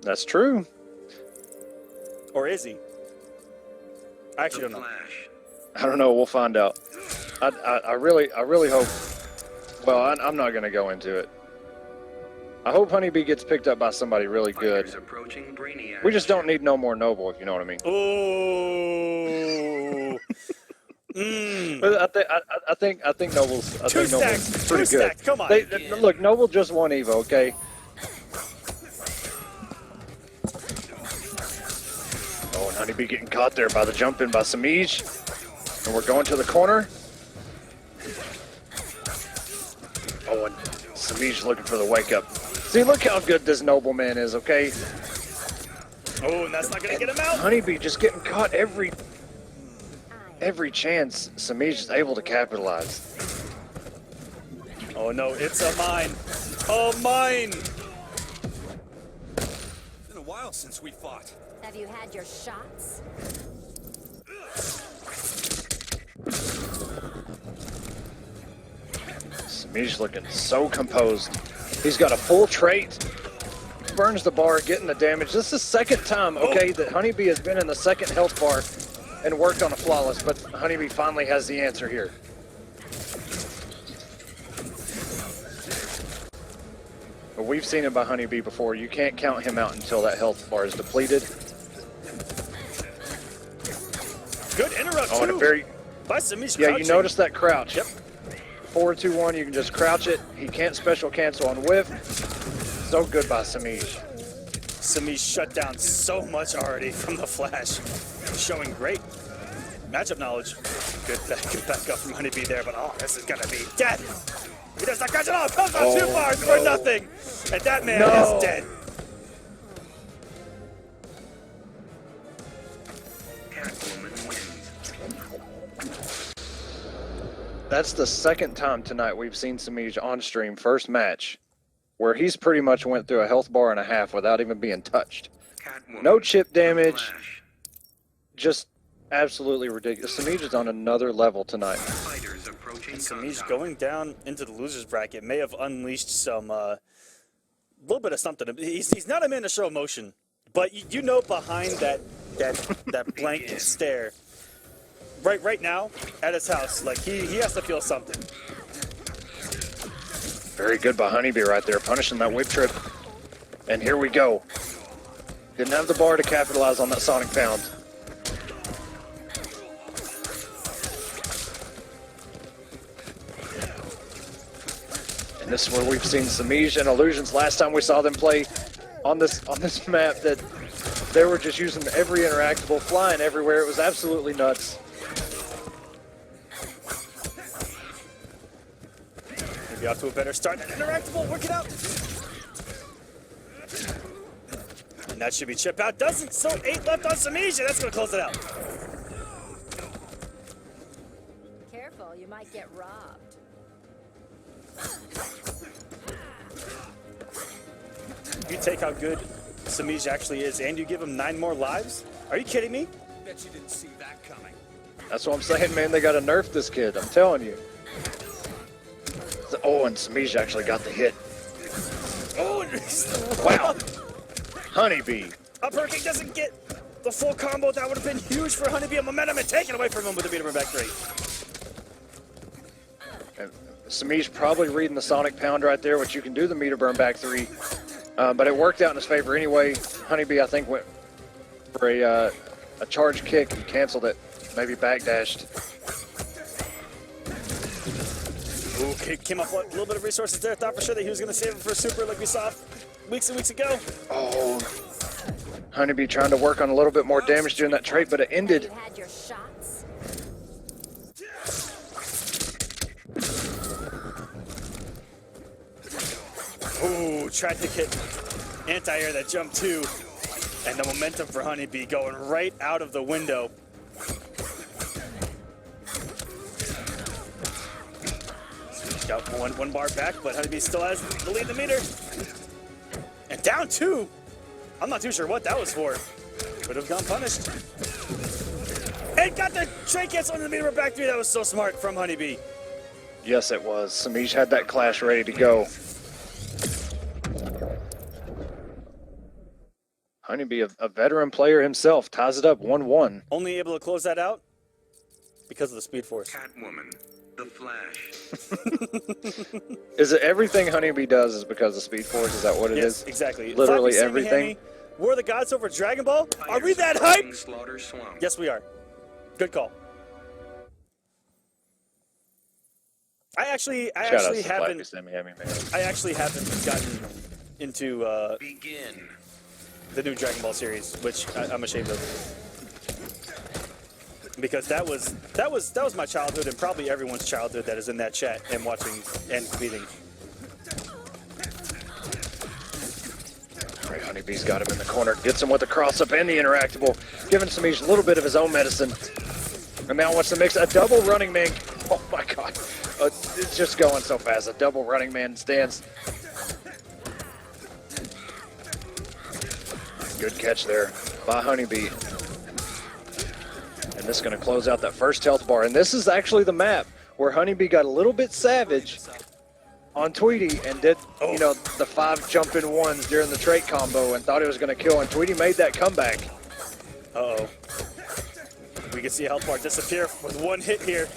That's true. Or is he? I actually don't know. I don't know. We'll find out. I really hope. Well, I'm not going to go into it. I hope Honeybee gets picked up by somebody really good. We just don't need no more Noble, if you know what I mean. Ooh. But I think Noble's pretty good. Come on. Look, Noble just won Evo, okay? Oh, and Honeybee getting caught there by the jump in by Semiij. And we're going to the corner. Oh, and Semij's looking for the wake up. See, look how good this nobleman is, okay? Oh, and that's not going to get him out. Honeybee just getting caught every chance. Semij is able to capitalize. Oh, no, it's a mine. Oh, mine. It's been a while since we fought. Have you had your shots? Semij's looking so composed. He's got a full trait. Burns the bar, getting the damage. This is the second time, okay, that Honeybee has been in the second health bar and worked on a flawless, but Honeybee finally has the answer here. But we've seen it by Honeybee before. You can't count him out until that health bar is depleted. Good interrupt, oh, and a very, by Semij yeah, crouching. you notice that crouch. Yep. 4-2-1, you can just crouch it. He can't special cancel on whiff. So good by Semij. Semij shut down so much already from the flash. Showing great matchup knowledge. Good back up from Honeybee there, but oh, this is gonna be dead. He does not catch it all. Comes on 2 bars for nothing. And that man is dead. That's the second time tonight we've seen Semij on stream, first match, where he's pretty much went through a health bar and a half without even being touched. No chip damage, just absolutely ridiculous. Semij is on another level tonight. And Semij going down into the loser's bracket may have unleashed some, little bit of something. He's not a man to show emotion, but you know behind that blank stare, right now at his house, like he has to feel something. Very good by Honeybee right there, punishing that whip trip. And here we go. Didn't have the bar to capitalize on that Sonic Pound. And this is where we've seen Semij and Illusions. Last time we saw them play on this map, that they were just using every interactable, flying everywhere. It was absolutely nuts. Maybe off to a better start. That interactable, work it out. And that should be chip out. Doesn't. So 8 left on Semij. That's going to close it out. Careful, you might get robbed. You take how good Semij actually is, and you give him 9 more lives? Are you kidding me? Bet you didn't see that coming. That's what I'm saying, man. They got to nerf this kid. I'm telling you. Oh, and Semij actually got the hit. Oh, wow. Honeybee. Upper kick doesn't get the full combo. That would have been huge for Honeybee. A momentum and taken away from him with the beat him back 3. And Semij probably reading the Sonic Pound right there, which you can do the meter burn back 3. But it worked out in his favor anyway. Honeybee, I think, went for a charge kick and canceled it. Maybe backdashed. Ooh, came up with a little bit of resources there. Thought for sure that he was going to save it for a super like we saw weeks and weeks ago. Oh, Honeybee trying to work on a little bit more damage during that trait, but it ended. You had your shots. Ooh, tried to get anti-air that jump too. And the momentum for Honeybee going right out of the window. Got one bar back, but Honeybee still has the lead in the meter. And down 2. I'm not too sure what that was for. Could have gone punished. And got the trait cancel on the meter back 3. That was so smart from Honeybee. Yes, it was. Semij had that clash ready to go. Honeybee, a veteran player himself, ties it up 1-1. Only able to close that out because of the Speed Force. Catwoman, the Flash. Is it everything Honeybee does is because of Speed Force? Is that what it is? Yes, exactly. Literally Fucking everything? Semij, we're the gods over Dragon Ball? Are we that hype? Slaughter Swamp. Yes, we are. Good call. I actually Shout out to haven't. Semi, man. I actually haven't gotten into Begin. the new Dragon Ball series, which I'm ashamed of, because that was my childhood and probably everyone's childhood that is in that chat and watching and competing. Right, Honeybee's got him in the corner, gets him with the cross-up and the interactable, giving Semiij a little bit of his own medicine. And now wants to mix a double running man. Oh my god. It's just going so fast. A double running man stance. Good catch there by Honeybee. And this is going to close out that first health bar. And this is actually the map where Honeybee got a little bit savage on Tweety and did, you know, the 5 jumping ones during the trait combo and thought it was going to kill. And Tweety made that comeback. Uh-oh. We can see a health bar disappear with one hit here.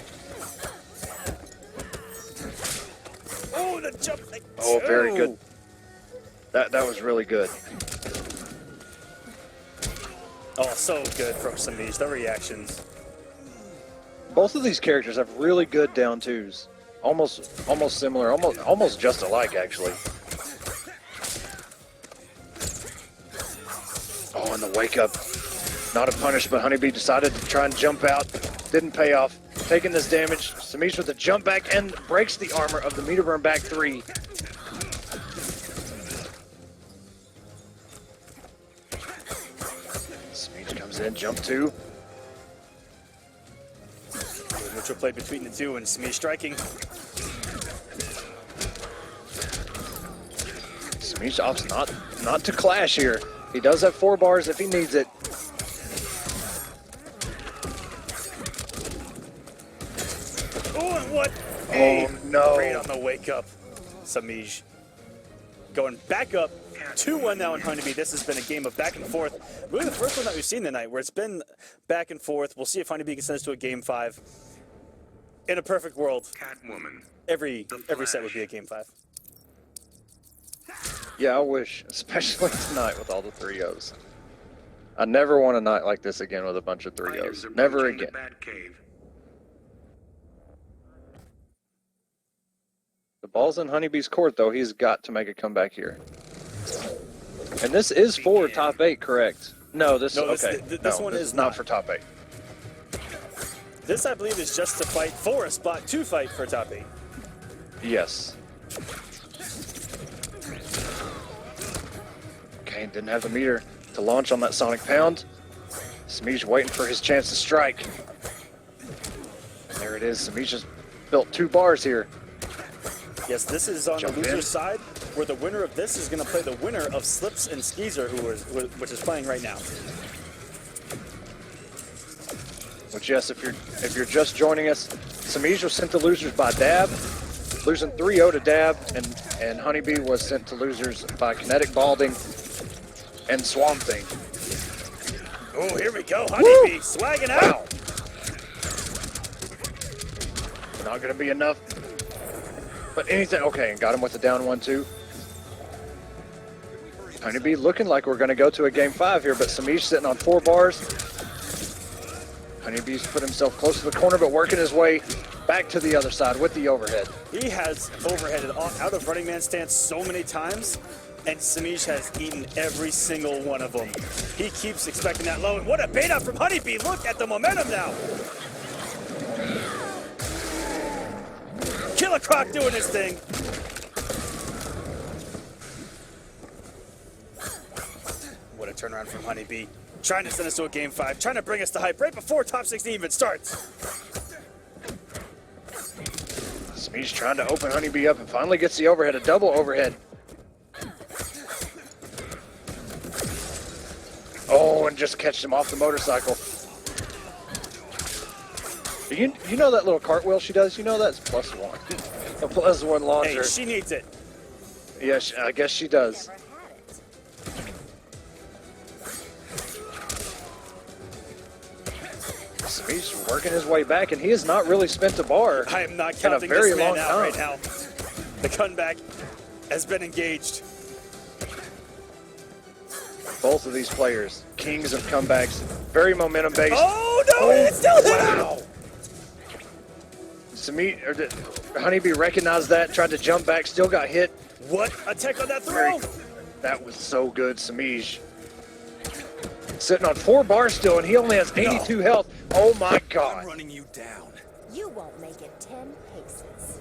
Oh, the jump! Oh, very good. That was really good. Oh, so good from Semij. The reactions. Both of these characters have really good down twos. Almost similar, almost just alike, actually. Oh, and the wake up. Not a punish, but Honeybee decided to try and jump out. Didn't pay off. Taking this damage. Semij with the jump back and breaks the armor of the meter burn back 3. Semij comes in, jump 2. Neutral play between the two and Semij striking. Semij opts not to clash here. He does have 4 bars if he needs it. Oh, and what? Oh, no. Great on the wake up. Semij going back up 2-1 now in Honeybee. This has been a game of back and forth. Really the first one that we've seen tonight where it's been back and forth. We'll see if Honeybee can send us to a game 5. In a perfect world, Catwoman. every set would be a game 5. Yeah, I wish, especially tonight with all the 3-0s. I never want a night like this again with a bunch of 3-0s. Never again. The ball's in Honeybee's court, though. He's got to make a comeback here. And this is for top 8, correct? No, this one is not for top 8. This, I believe, is just to fight for a spot to fight for top 8. Yes. Kane didn't have the meter to launch on that Sonic Pound. Semij waiting for his chance to strike. And there it is. Semij just built 2 bars here. Yes, this is on the loser's side, where the winner of this is going to play the winner of Slips and Skeezer, which is playing right now. Which, yes, if you're just joining us, Semij was sent to losers by Dab, losing 3-0 to Dab, and Honeybee was sent to losers by Kinetic Balding and Swamp Thing. Oh, here we go, Honeybee swagging out. Not going to be enough. But anything, okay, and got him with the down 1-2. Honeybee looking like we're going to go to a game 5 here, but Semij sitting on 4 bars. Honeybee's put himself close to the corner, but working his way back to the other side with the overhead. He has overheaded out of running man stance so many times, and Semij has eaten every single one of them. He keeps expecting that low, and what a bait up from Honeybee. Look at the momentum now. Killer Croc doing his thing. What a turnaround from Honeybee. Trying to send us to a game 5, trying to bring us to hype right before top 16 even starts. Semij trying to open Honeybee up and finally gets the overhead, a double overhead. Oh, and just catches him off the motorcycle. You know that little cartwheel she does? You know that's +1. A +1 launcher. Hey, she needs it. Yeah, I guess she does. Never had it. Semij's working his way back, and he has not really spent a bar I am not in a counting very this man long out time. right now. The comeback has been engaged. Both of these players, kings of comebacks, very momentum based. Oh no, it's still hit him! Wow! Honeybee recognized that, tried to jump back, still got hit. What a tech on that Very throw! good. That was so good, Semij. Sitting on 4 bars still, and he only has 82 health. Oh my I'm god. running you down. You won't make it 10 paces.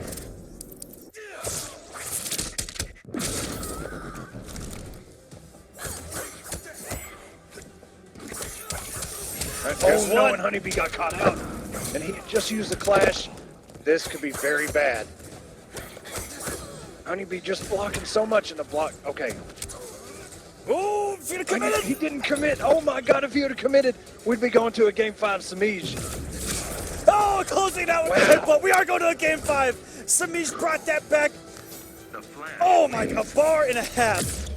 There's no, one. and Honeybee got caught out. And he just used the clash. This could be very bad. Honeybee just blocking so much in the block. Okay. Oh, if you'd have committed! He didn't commit. Oh my god, if he would have committed, we'd be going to a game 5 Semij. Oh, closing out with the headbutt. We are going to a game 5. Semij brought that back. The flash. Oh my, a bar and a half.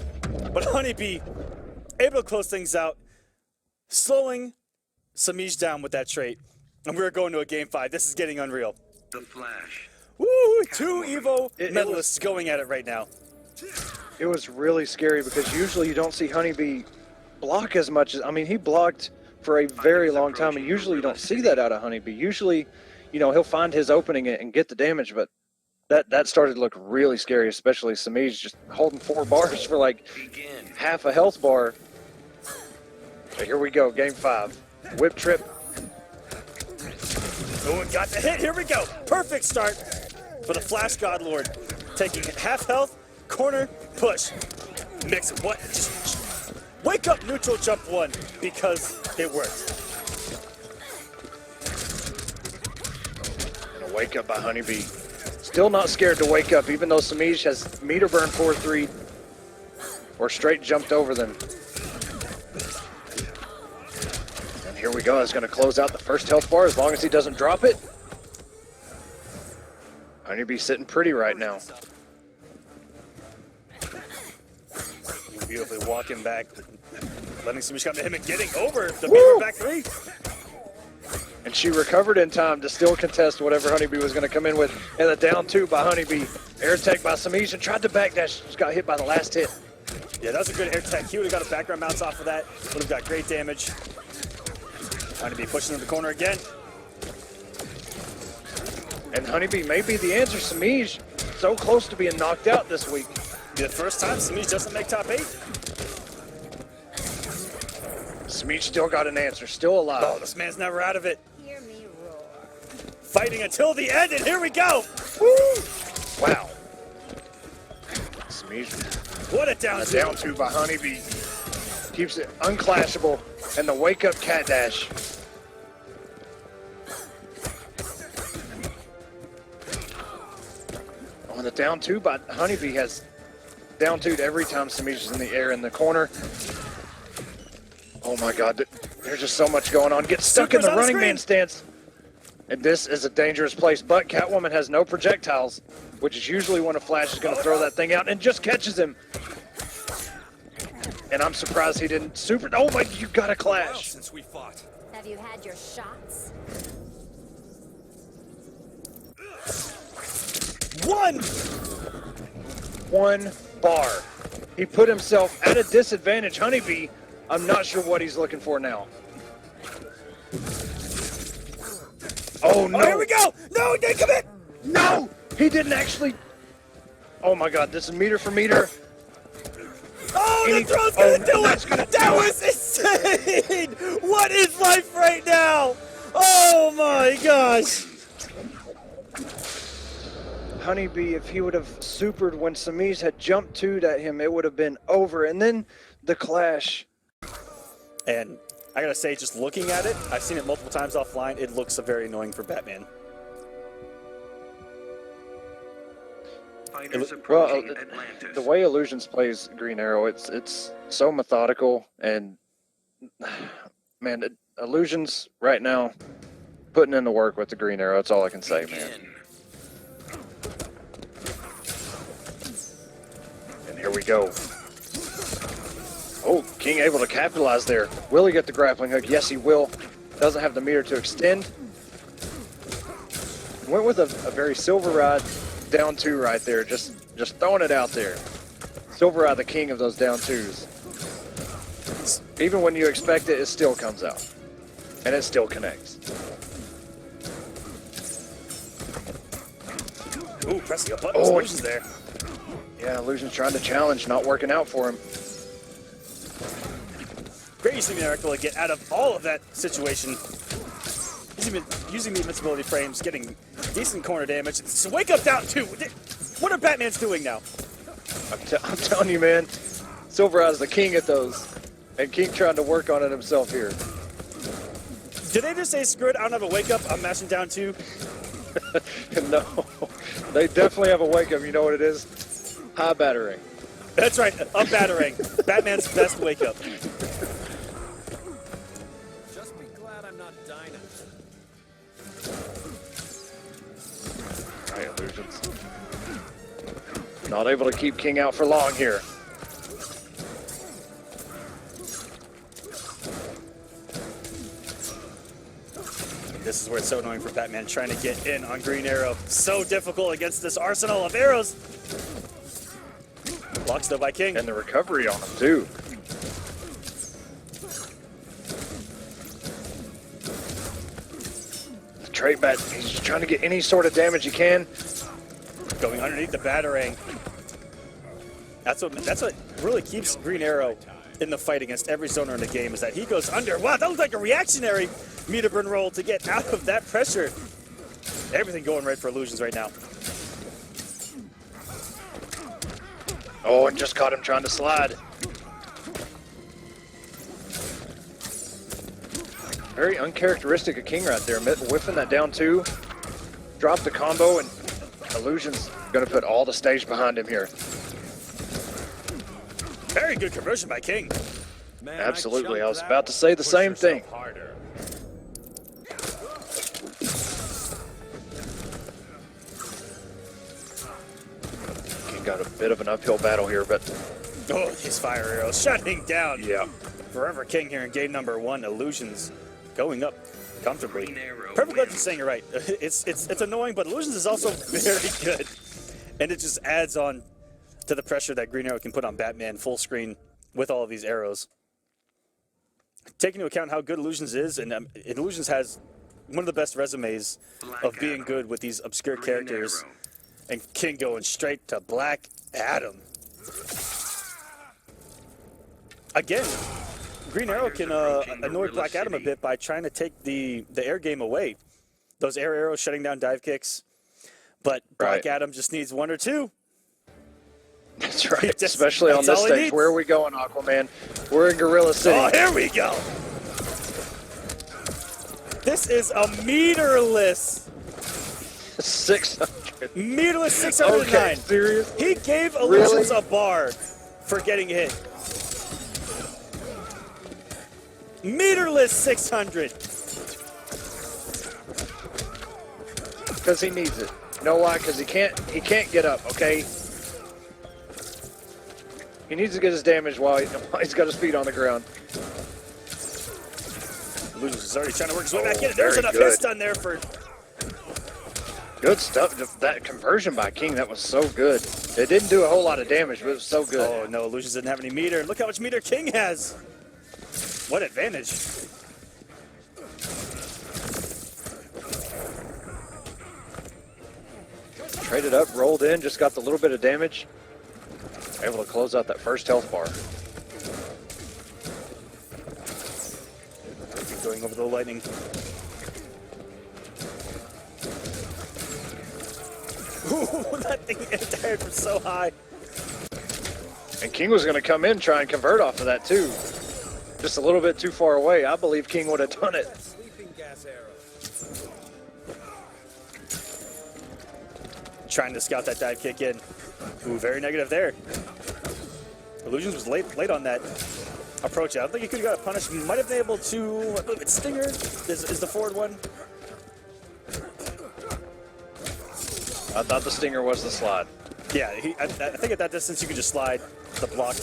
But Honeybee able to close things out, slowing Semij down with that trait. And we're going to a game 5. This is getting unreal. The flash. Woo! 2 Evo It medalists going at it right now. It was really scary because usually you don't see Honeybee block as much as, I mean, he blocked for a very long time, and usually you don't see that out of Honeybee. Usually, you know, he'll find his opening and get the damage, but that started to look really scary, especially Semij just holding 4 bars for like Begin. half a health bar. So here we go, game 5. Whip trip. Oh, and got the hit. Here we go. Perfect start for the Flash God Lord. Taking half health, corner, push. Mix it. What? Just wake up, neutral jump 1 because it worked. And a wake up by Honeybee. Still not scared to wake up, even though Semij has meter burn 4-3 or straight jumped over them. And here we go. It's going to close out the first health bar as long as he doesn't drop it. Honeybee sitting pretty right now. Beautifully walking back, letting Semij come to him and getting over the beaver back 3. And she recovered in time to still contest whatever Honeybee was going to come in with. And a down 2 by Honeybee. Air tech by Semij and tried to backdash. Just got hit by the last hit. Yeah, that was a good air tech. He would have got a background bounce off of that. Would have got great damage. Honeybee pushing in the corner again. And Honeybee may be the answer. Semij so close to being knocked out this week. Be the first time Semij doesn't make top 8. Semij still got an answer. Still alive. Oh, this man's never out of it. Hear me roar. Fighting until the end, and here we go. Wow. Semij What a down a two. down 2 by Honeybee. Keeps it unclashable. And the wake up cat dash. On the down 2 by Honeybee has down 2'd every time Semij is in the air in the corner. Oh my god, there's just so much going on. Gets stuck in Super's the on the running screen. man stance. And this is a dangerous place, but Catwoman has no projectiles, which is usually when a Flash is going to throw that thing out, and just catches him. And I'm surprised he didn't super. Oh my, you got a Well, clash. since we fought. Have you had your shots? 1. 1 bar. He put himself at a disadvantage. Honeybee, I'm not sure what he's looking for now. Oh no. Oh, here we go. No, he didn't commit. No, he didn't actually. Oh my god, this is meter for meter. Oh, Any- the throw's gonna oh, do that's it. gonna That do was insane. What is life right now? Oh my gosh. Honeybee, if he would have supered when Semij had jumped 2'd at him, it would have been over. And then the clash. And I gotta say, just looking at it, I've seen it multiple times offline. It looks very annoying for Batman. Fighters Well, approaching Atlantis. the way Illusions plays Green Arrow, it's so methodical, and man, Illusions right now putting in the work with the Green Arrow. That's all I can say, man. Begin. And here we go. Oh, King able to capitalize there. Will he get the grappling hook? Yes, he will. Doesn't have the meter to extend. Went with a very Silver Rod down 2 right there. Just throwing it out there. Silver Rod, the king of those down 2s. Even when you expect it, it still comes out. And it still connects. Ooh, pressing a button. Illusion's there. Yeah, Illusion's trying to challenge, not working out for him. Great use of the miracle to get out of all of that situation. Using the invincibility frames, getting decent corner damage. It's a wake up down 2. What are Batman's doing now? I'm telling you, man. Silver Eye's the king at those. And King trying to work on it himself here. Did they just say, screw it, I don't have a wake up, I'm mashing down 2? No. They definitely have a wake up. You know what it is? High battering. That's right, up battering. Batman's best wake up. Just be glad I'm not dying. Right, Illusions. Not able to keep King out for long here. This is where it's so annoying for Batman trying to get in on Green Arrow. So difficult against this arsenal of arrows. Blocks though by King. And the recovery on him, too. The trait bat, he's just trying to get any sort of damage he can. Going underneath the batarang. That's what really keeps Green Arrow in the fight against every zoner in the game, is that he goes under. Wow, that looked like a reactionary meter burn roll to get out of that pressure. Everything going right for Illusions right now. Oh, and just caught him trying to slide. Very uncharacteristic of King right there. Whiffing that down 2. Dropped the combo, and Illusion's going to put all the stage behind him here. Very good conversion by King. Man, Absolutely. I was chunked about that to say the one. same Push thing. yourself harder. King got a bit of an uphill battle here, but Oh, his fire arrow shutting down. yeah. Forever King here in game number 1. Illusions going up comfortably. Green Arrow Perfect Legend wins. saying it right. It's annoying, but Illusions is also very good. And it just adds on to the pressure that Green Arrow can put on Batman full screen with all of these arrows. Taking into account how good Illusions is, and Illusions has one of the best resumes of being good with these obscure Green characters. Arrow. And King going straight to Black Adam. Again, Green Arrow can annoy Black Adam a bit by trying to take the air game away. Those air arrows shutting down dive kicks. But Black Right. Adam just needs 1 or 2. That's right. Just- Especially on that's this all he stage. needs. Where are we going, Aquaman? We're in Gorilla City. Oh, here we go. This is a meterless 600. Meterless 609. Okay, serious? He gave Illusions Really? a bar for getting hit. Meterless 600. Because he needs it. You know why? Because he can't get up, okay? He needs to get his damage while he's got his feet on the ground. Illusions is already trying to work his way back in. Oh, There's very enough good. hit stun there for... Good stuff. That conversion by King, that was so good. It didn't do a whole lot of damage, but it was so good. Oh, no, Illusions didn't have any meter. Look how much meter King has. What advantage. Traded up, rolled in, just got the little bit of damage. Able to close out that first health bar. Going over the lightning. Ooh, that thing retired from so high. And King was going to come in, try and convert off of that too. Just a little bit too far away. I believe King would have done it. Sleeping gas arrow. Trying to scout that dive kick in. Ooh, very negative there. Illusions was late on that approach. I don't think he could have got a punish. Might have been able to. It's Stinger is the forward one. I thought the Stinger was the slide. Yeah, I think at that distance you could just slide the block,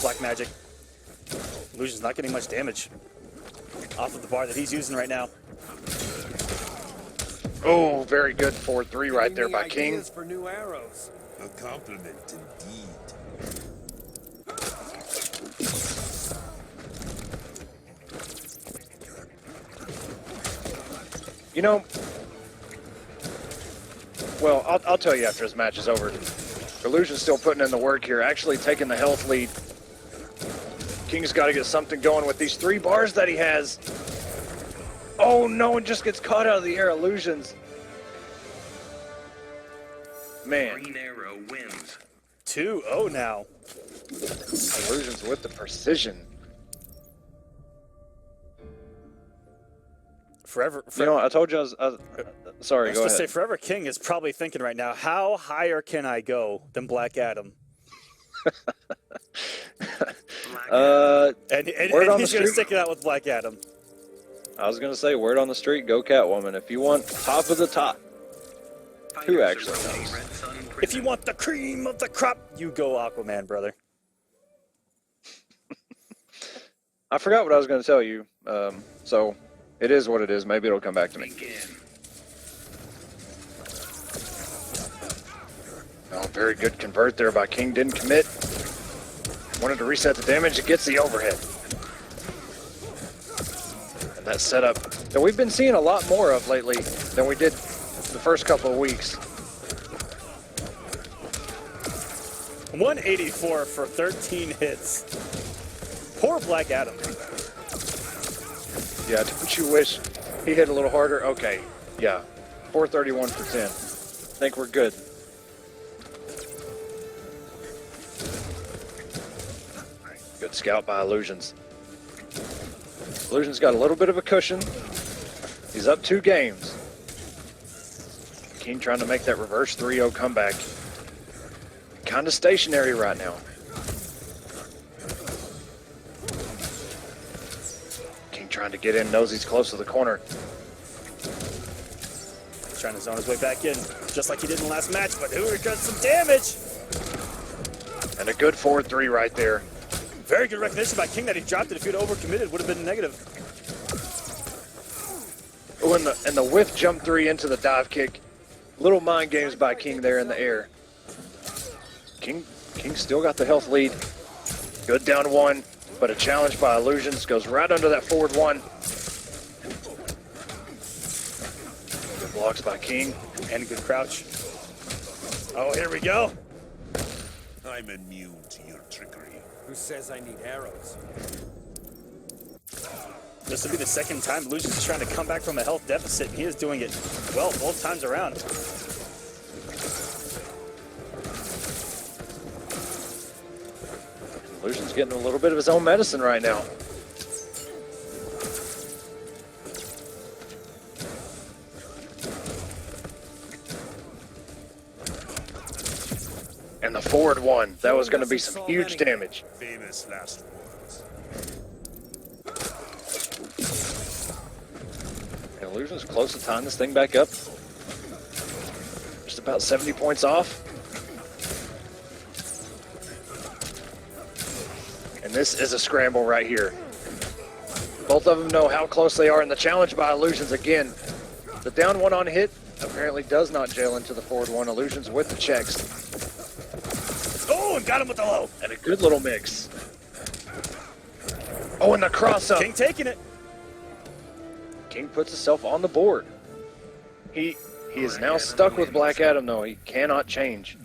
black magic. Illusion's not getting much damage. off of the bar that he's using right now. Oh, very good 4-3 right there Giving me by King. ideas for new arrows. A compliment indeed. You know, well, I'll tell you after this match is over. Illusion's still putting in the work here, actually taking the health lead. King's got to get something going with these 3 bars that he has. Oh, no one just gets caught out of the air. Illusions. Man, Green arrow wins. 2-0 now. Illusions with the precision. Forever. You know, I told you I was sorry, go Let's just say ahead. Forever King is probably thinking right now, how higher can I go than Black Adam? And Word on he's the going to street. stick it out with Black Adam. I was going to say, word on the street, go Catwoman. If you want top of the top. Who actually knows? If you want the cream of the crop, you go Aquaman, brother. I forgot what I was going to tell you. So, it is what it is. Maybe it'll come back to me. Begin. Oh, very good convert there by King. Didn't commit. Wanted to reset the damage. It gets the overhead. And that setup that we've been seeing a lot more of lately than we did the first couple of weeks. 184 for 13 hits. Poor Black Adam. Yeah, don't you wish he hit a little harder? Okay, yeah. 431 for 10. Think we're good. Good scout by Illusions. Illusions got a little bit of a cushion. He's up 2 games. King trying to make that reverse 3-0 comeback. Kind of stationary right now. King trying to get in, knows he's close to the corner. He's trying to zone his way back in, just like he did in the last match, but Hoover got some damage. And a good 4-3 right there. Very good recognition by King that he dropped it. If he'd overcommitted, would have been negative. Oh, and the whiff jump 3 into the dive kick. Little mind games by King there in the air. King still got the health lead. Good down 1, but a challenge by Illusions goes right under that forward 1. Good blocks by King. And a good crouch. Oh, here we go. I'm immune to your trickery. Who says I need arrows? This will be the second time Illusions is trying to come back from a health deficit, and he is doing it well both times around. Illusions getting a little bit of his own medicine right now. And the forward 1. That was going to be some huge damage. Famous last words. And Illusions close to tying this thing back up. Just about 70 points off. And this is a scramble right here. Both of them know how close they are, and the challenge by Illusions again. The down 1 on hit apparently does not jail into the forward 1. Illusions with the checks. Oh, and got him with the low. And a good little mix. Oh, and the cross up. King taking it. King puts himself on the board. He is now stuck with Black Adam, though. He cannot change.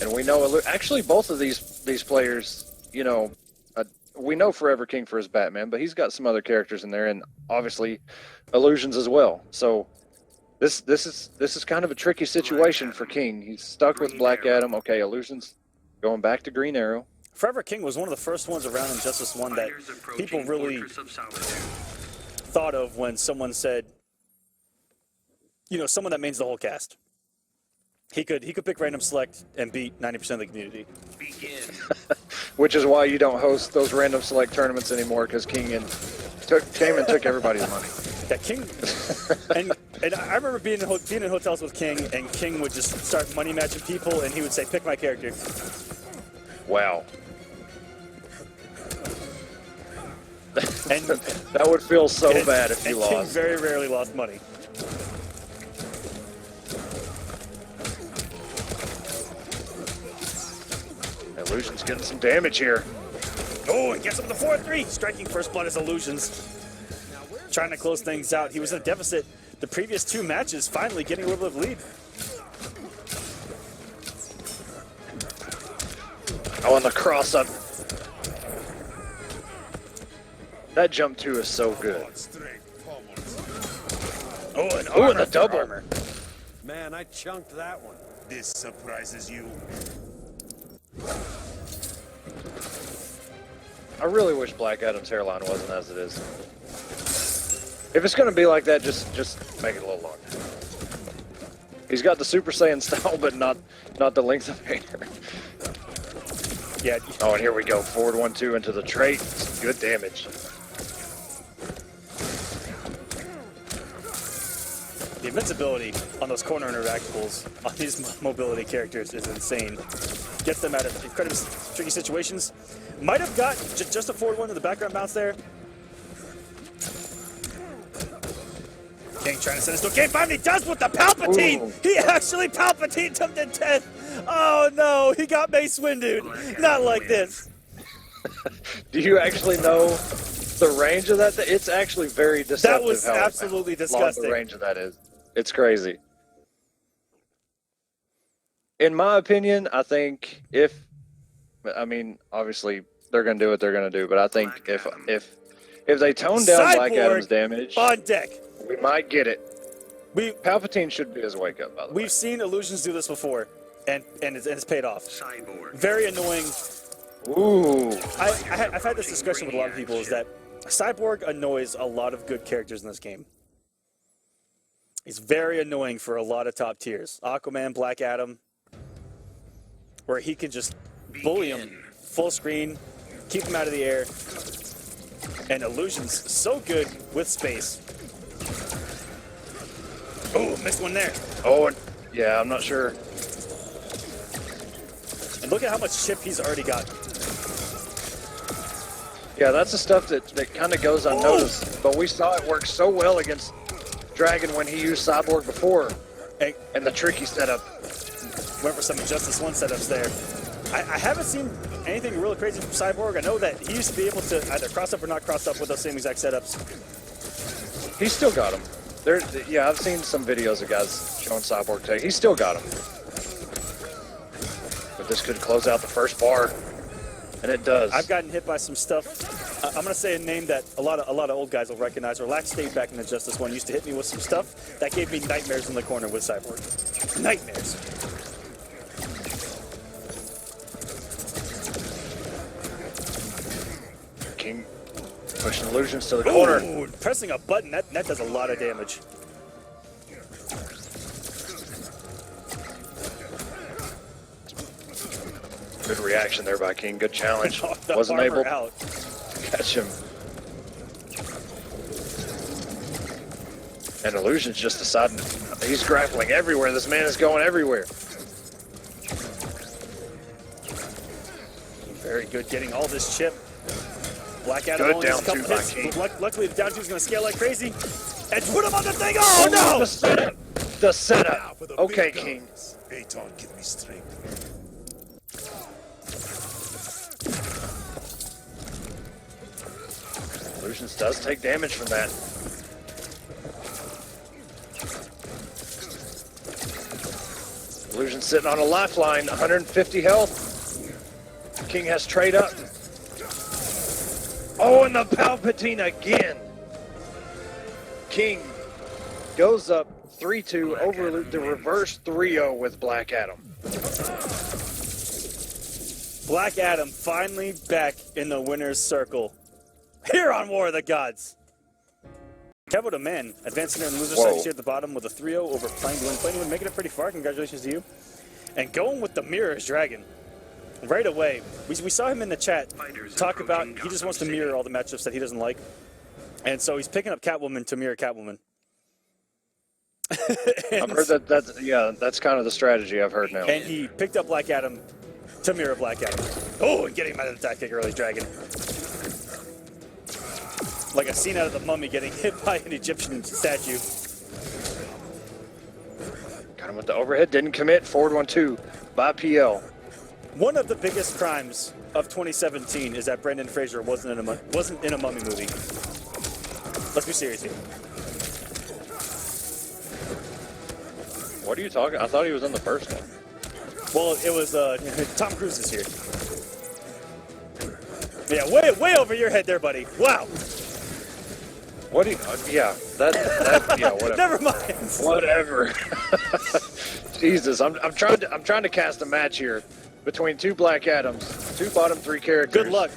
And we know, actually, both of these players, you know, we know Forever King for his Batman, but he's got some other characters in there, and obviously Illusions as well. So this is kind of a tricky situation for King. He's stuck with Black Adam. Okay, Illusions going back to Green Arrow. Forever King was one of the first ones around in Justice 1 that people really thought of when someone said, you know, someone that mains the whole cast. He could pick random select and beat 90% of the community. Begin. Which is why you don't host those random select tournaments anymore, because King came and took everybody's money. Yeah, King, and I remember being in hotels with King, and King would just start money matching people, and he would say, "Pick my character." Wow. And That would feel so bad if you and King lost. very rarely lost money. Illusion's getting some damage here. Oh, and gets him the 4-3. Striking first blood as Illusions. Trying to close things out. He was in a deficit the previous 2 matches, finally getting a little bit of lead. Oh, and the cross up. That jump 2 is so good. Strength pummels. Oh, and Ooh, and the for double. armor. Man, I chunked that one. This surprises you. I really wish Black Adam's hairline wasn't as it is. If it's gonna be like that, just make it a little longer. He's got the Super Saiyan style, but not the length of hair. Yeah, Oh, and here we go. Forward 1-2 into the trait. Some good damage. the invincibility on those corner interactables on these mobility characters is insane. Gets them out of incredibly tricky situations. Might have got just a forward one to the background bounce there. King trying to send us to a game 5, and he does with the Palpatine! Ooh. He actually Palpatined him to death! Oh no, he got Mace Windu'd! Not like this! Do you actually know the range of that? It's actually very deceptive. That was how absolutely long disgusting. the range of that is. It's crazy. In my opinion, I think obviously they're gonna do what they're gonna do, but I think if they tone down Black Sideboard Adam's damage, on deck. we might get it. We Palpatine should be his wake up, by the way. We've seen Illusions do this before, and it's paid off. Cyborg. Very annoying. Ooh. I've had this discussion with a lot of people, is that Cyborg annoys a lot of good characters in this game. He's very annoying for a lot of top tiers. Aquaman, Black Adam, where he can just bully him full screen, keep him out of the air. And Illusion's so good with space. Oh, missed one there. Oh, and yeah, I'm not sure. And look at how much chip he's already got. Yeah, that's the stuff that kind of goes unnoticed. But we saw it work so well against Dragon when he used Cyborg before. Hey, And the tricky setup. went for some Injustice 1 setups there. I haven't seen anything really crazy from Cyborg. I know that he used to be able to either cross up or not cross up with those same exact setups. He's still got him. Yeah, I've seen some videos of guys showing Cyborg today. He's still got him. But this could close out the first bar. And it does. I've gotten hit by some stuff. I'm gonna say a name that a lot of old guys will recognize. Relax State back in the Justice 1 used to hit me with some stuff that gave me nightmares in the corner with Cyborg. Nightmares. King pushing Illusions to the corner. Ooh, pressing a button, that does a lot of damage. Good reaction there by King. Good challenge. The Wasn't armor able to out. catch him. And Illusion's just deciding he's grappling everywhere. This man is going everywhere. Very good getting all this chip. Black Adam Good only just a down couple two by hits. King. Luckily the down two is going to scale like crazy. And put him on the thing. Oh no! The setup. The setup. Now for the Okay, big King. guns. Aton, give me strength. Illusions does take damage from that. Illusion sitting on a lifeline, 150 health. King has trade up. Oh, and the Palpatine again. King goes up 3-2 over the reverse 3-0 with Black Adam. Black Adam finally back in the winner's circle. Here on War of the Gods. Kevo the Man advancing in the loser Whoa. section here at the bottom with a 3-0 over Plainwood. Plainwood making it pretty far. Congratulations to you. And going with the Mirror's Dragon. Right away. We saw him in the chat talk about he just wants to mirror all the matchups that he doesn't like. And so he's picking up Catwoman to mirror Catwoman. I've heard that's kind of the strategy I've heard now. And he picked up Black Adam to mirror Black Adam. Oh, and getting him out of the attack kick early, Dragon. Like a scene out of The Mummy getting hit by an Egyptian statue. Got him with the overhead, didn't commit. Forward 1-2 by PL. One of the biggest crimes of 2017 is that Brendan Fraser wasn't in a Mummy movie. Let's be serious here. What are you talking? I thought he was in the first one. Well, it was Tom Cruise is here. Yeah, way over your head there, buddy. Wow. What do you? Yeah, that yeah, whatever. Never mind. Whatever. Jesus, I'm trying to cast a match here between two Black Adams, two bottom three characters. Good luck.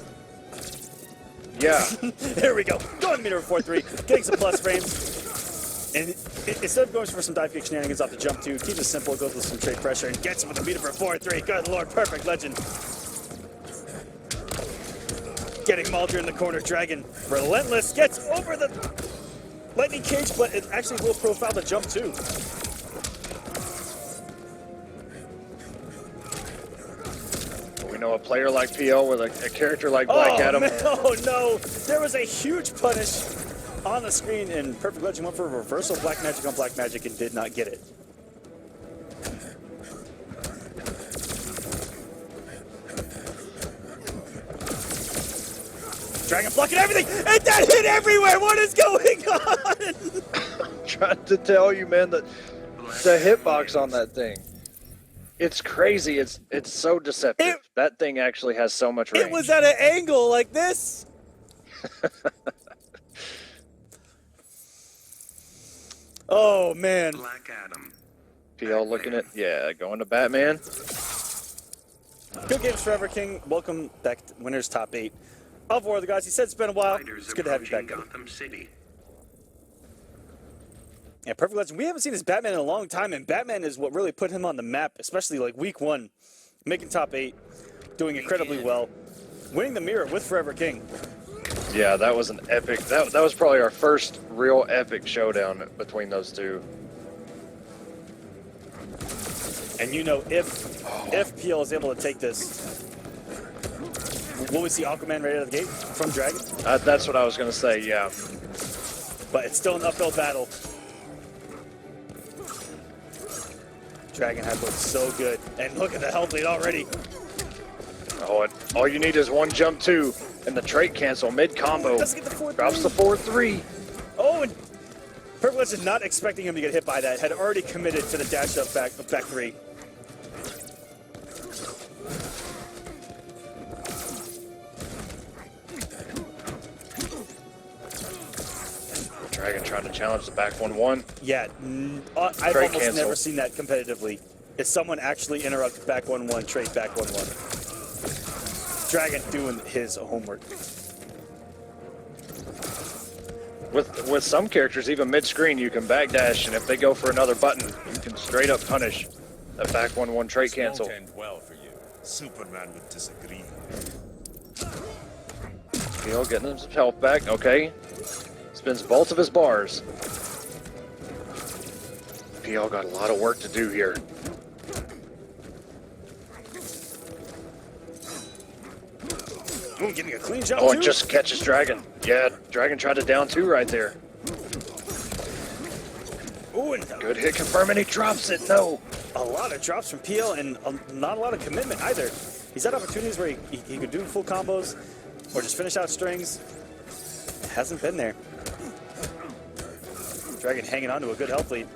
Yeah. There we go. Going to meter 4-3, getting some plus frames. And instead of going for some dive kick shenanigans off the jump two, keep it simple, goes with some trade pressure, and gets him with a meter for 4-3. Good lord, perfect legend. Getting Mulder in the corner, Dragon relentless, gets over the lightning cage, but it actually will profile the jump too. We know a player like PL with a character like Black Adam. Man, oh no, there was a huge punish on the screen, and Perfect Legend went for a reversal Black Magic on Black Magic and did not get it. Dragon blocking everything, and that hit everywhere! What is going on? I'm trying to tell you, man, that the hitbox on that thing, it's crazy. It's so deceptive. That thing actually has so much range. It was at an angle like this. Oh, man. Black Adam. PL looking at, yeah, going to Batman. Good games forever, King. Welcome back to Winners Top 8 of War of the Gods. He said it's been a while. Fighters It's good to have you back, approaching buddy. Gotham City. Yeah, Perfect Legend. We haven't seen his Batman in a long time, and Batman is what really put him on the map, especially like week 1, making top 8, doing incredibly well, winning the mirror with Forever King. Yeah, that was an epic. That was probably our first real epic showdown between those two. And you know, if PL is able to take this, will we see Aquaman right out of the gate from Dragon? That's what I was going to say, yeah. But it's still an uphill battle. Dragon had looked so good. And look at the health lead already. Oh, all you need is one jump two, and the trait cancel mid-combo. Doesn't get the 4-3. Drops the 4-3. Oh, and Perfect Legend not expecting him to get hit by that. Had already committed to the dash up back 3. Dragon trying to challenge the back 1-1. Yeah, I've Trait almost cancel. never seen that competitively. Is someone actually interrupt back 1-1, trade back 1-1. Dragon doing his homework. With some characters, even mid-screen, you can backdash, and if they go for another button, you can straight up punish that back 1-1 trait cancel. Won't end well for you. Superman would disagree. PL getting him some health back. Okay. Spins both of his bars. PL got a lot of work to do here. Ooh, getting a clean jump Oh, too. and just catches Dragon. Yeah, Dragon tried to down two right there. Ooh, and Good hit confirming he drops it. No. a lot of drops from PL and not a lot of commitment either. He's had opportunities where he could do full combos or just finish out strings. Hasn't been there. Dragon hanging on to a good health lead.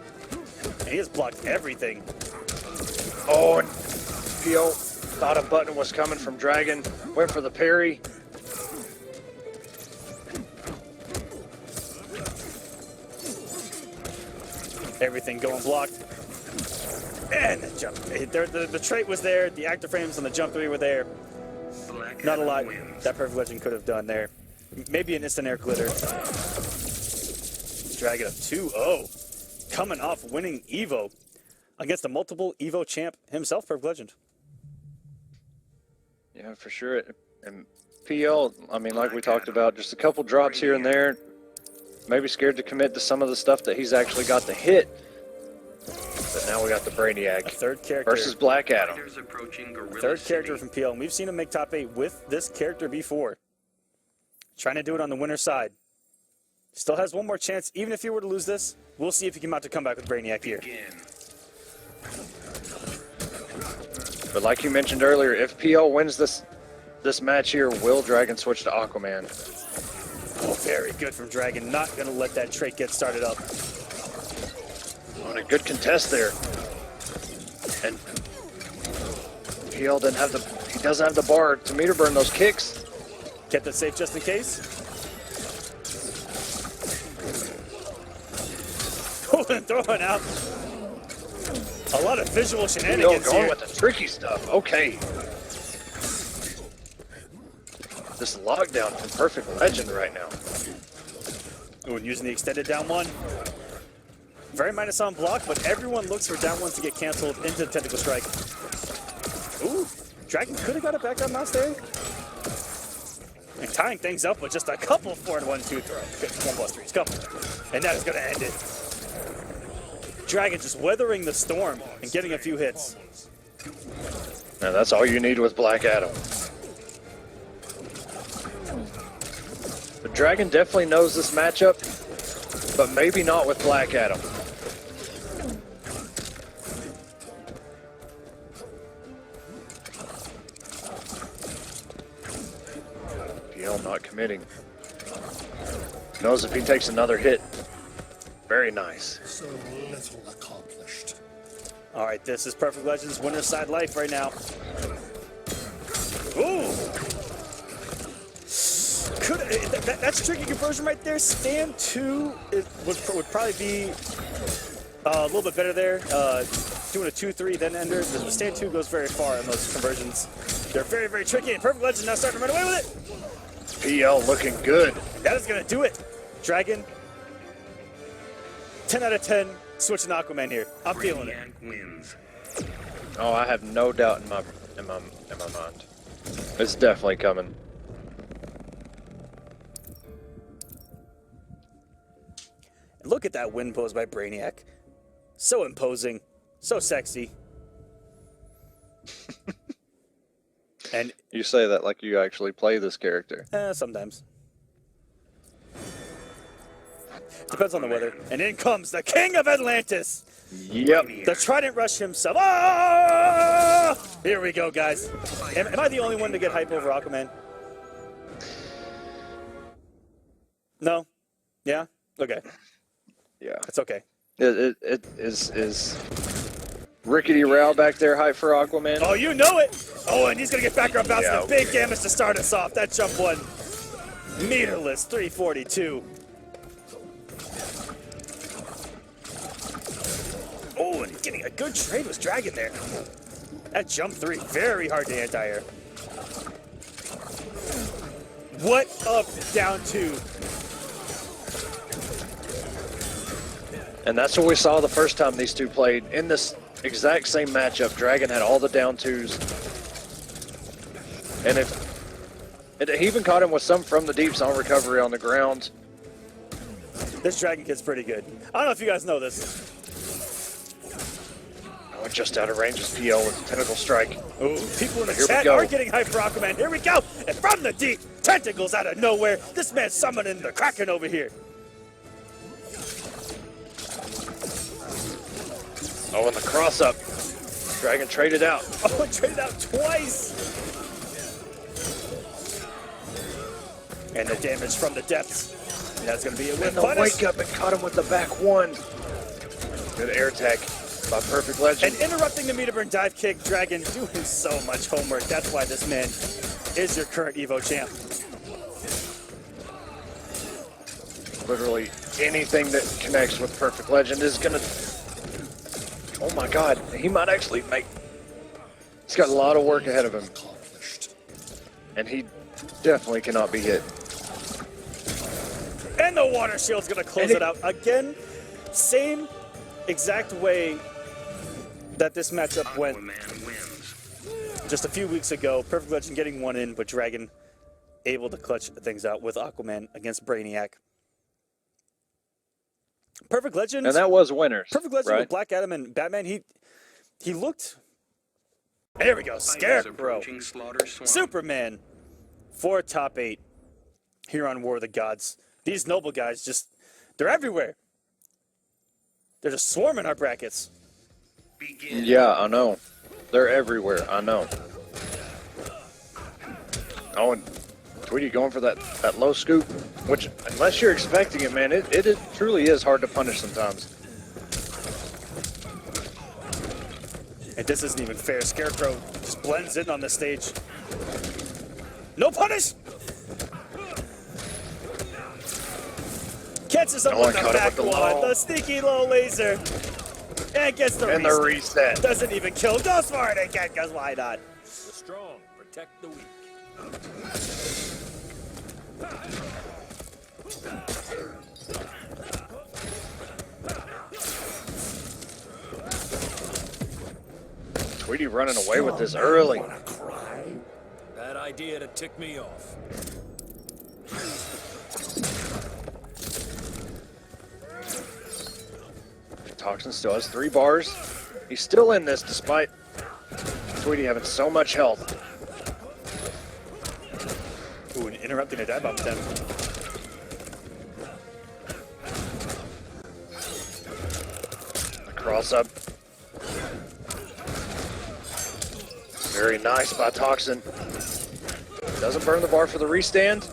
And he has blocked everything. Oh, and PL thought a button was coming from Dragon. Went for the parry. Everything going blocked. And the jump. The trait was there. The active frames on the jump 3 were there. Black Not a Adam lot wins. that Perfect Legend could have done there. Maybe an instant air glitter. Dragon up 2-0. Coming off winning Evo against the multiple Evo champ himself, Perfect Legend. Yeah, for sure. And PL, I mean, like we talked about, just a couple drops here and there. Maybe scared to commit to some of the stuff that he's actually got to hit. But now we got the A Brainiac third character. versus Black Adam. Fighters approaching Gorilla Third City. character from PL. And we've seen him make top 8 with this character before. Trying to do it on the winner's side. Still has one more chance. Even if he were to lose this, we'll see if he can mount a comeback with Brainiac here. Begin. But like you mentioned earlier, if PL wins this match here, will Dragon switch to Aquaman? Oh, very good from Dragon. Not going to let that trait get started up. Oh, and a good contest there. And PL doesn't have the bar to meter burn those kicks. Kept it safe just in case. Oh, and throwing out a lot of visual PL shenanigans going here. with the tricky stuff. Okay. This lockdown from Perfect Legend right now. Ooh, and using the extended down one. Very minus on block, but everyone looks for down ones to get canceled into the tentacle strike. Ooh, Dragon could have got a background mouse there. And tying things up with just a couple 4 and 1, 2, 3. 1+3s, couple. And that is going to end it. Dragon just weathering the storm and getting a few hits. Now that's all you need with Black Adam. But Dragon definitely knows this matchup, but maybe not with Black Adam. PL not committing. Knows if he takes another hit. Very nice. So little accomplished. All right, this is Perfect Legends winner's side life right now. Ooh! That's tricky conversion right there. Stand 2 would probably be a little bit better there. Doing a 2-3 then ender. The stand 2 goes very far in those conversions. They're very, very tricky. And Perfect Legends now starting to run away with it. PL looking good. That is going to do it. Dragon, 10 out of 10. Switching Aquaman here. I'm feeling it. Brainiac wins. Oh, I have no doubt in my mind. It's definitely coming. Look at that win pose by Brainiac. So imposing. So sexy. And You say that like you actually play this character. sometimes. Depends on the weather. And in comes the King of Atlantis. Yep. The Trident Rush himself. Ah! Here we go, guys. Am I the only one to get hype over Aquaman? No? Yeah? Okay. Yeah. It's okay. It is Rickety Row back there hype for Aquaman? Oh, you know it! Oh, and he's gonna get back up, bouncing Yeah, the big damage to start us off. That jump one. Meterless, 342. Oh, and getting a good trade with Dragon there. That jump 3, very hard to anti-air. What up, down 2? And that's what we saw the first time these two played. In this exact same matchup, Dragon had all the down 2s. And he even caught him with some from the deeps on recovery on the ground. This Dragon kid's pretty good. I don't know if you guys know this. Oh, just out of range is PL with the tentacle strike. Ooh, people in the Here we chat go. are getting hyped for Aquaman. Here we go! And from the deep, tentacles out of nowhere, this man's summoning the Kraken over here. Oh, and the cross up. Dragon traded out. Oh, it traded out twice! And the damage from the depths. And that's going to be a win And the punish. wake up and caught him with the back 1. Good air tech by Perfect Legend. And interrupting the meter burn dive kick, Dragon doing so much homework. That's why this man is your current Evo champ. Literally anything that connects with Perfect Legend is gonna... Oh my god, he might actually make... He's got a lot of work ahead of him. Accomplished. And he definitely cannot be hit. And the water shield's going to close it out. Again, same exact way that this matchup went Aquaman wins. just a few weeks ago. Perfect Legend getting one in, but Dragon able to clutch things out with Aquaman against Brainiac. Perfect Legend. And that was winners, Perfect Legend right? with Black Adam and Batman. He looked. There we go. Fight is Scarecrow. approaching Slaughter Swamp. Superman for top 8 here on War of the Gods. These noble guys they're everywhere. They're just swarming our brackets. Begin. Yeah, I know. They're everywhere. I know. Oh, and Tweety going for that low scoop, which, unless you're expecting it, man, it truly is hard to punish sometimes. And this isn't even fair. Scarecrow just blends in on the stage. No punish! Catches him No with one the caught him back with the one. low. The sneaky low laser. And gets the And the reset. Doesn't even kill. Goes for it again, because why not? The strong protect the weak. Tweety running away with this early. Wanna cry? Bad idea to tick me off. Toxin still has 3 bars. He's still in this despite Tweety having so much health. Ooh, and interrupting a dive bomb attempt. Cross up. Very nice by Toxin. Doesn't burn the bar for the restand.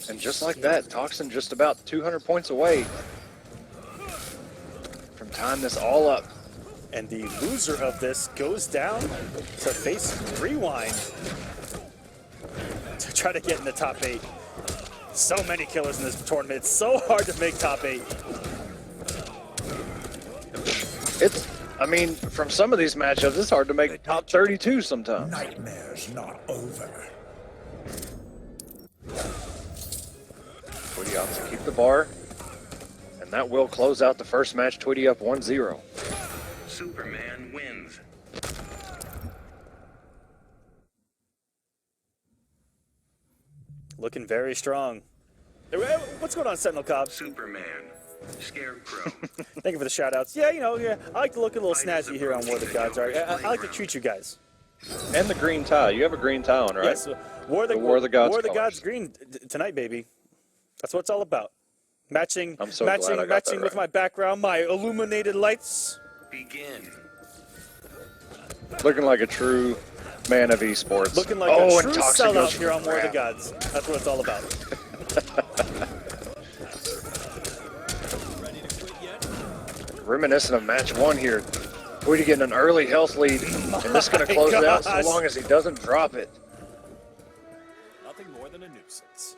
And just like that, Toxin just about 200 points away from tying this all up. And the loser of this goes down to face Rewind to try to get in the top 8. So many killers in this tournament. It's so hard to make top 8. I mean, from some of these matchups, it's hard to make top 32 sometimes. Nightmare's not over. Tweety opts to keep the bar, and that will close out the first match. Tweety up 1-0. Superman wins. Looking very strong. What's going on, Sentinel Cobb? Superman. Scarecrow. Thank you for the shout-outs. Yeah, I like to look a little snazzy here on War of the Gods. All right? I like to treat you guys. And the green tie. You have a green tie on, right? Yes, War of the Gods War of the colors. Gods green tonight, baby. That's what it's all about. Matching, I'm so glad I got matching that with right. my background, my illuminated lights. Begin. Looking like a true man of esports. Looking like and a true Toxin sellout goes for here on War of the grab. Gods. That's what it's all about. Reminiscent of match 1 here. Tweety getting an early health lead, and this is going to close it out so gosh. long as he doesn't drop it. Nothing more than a nuisance.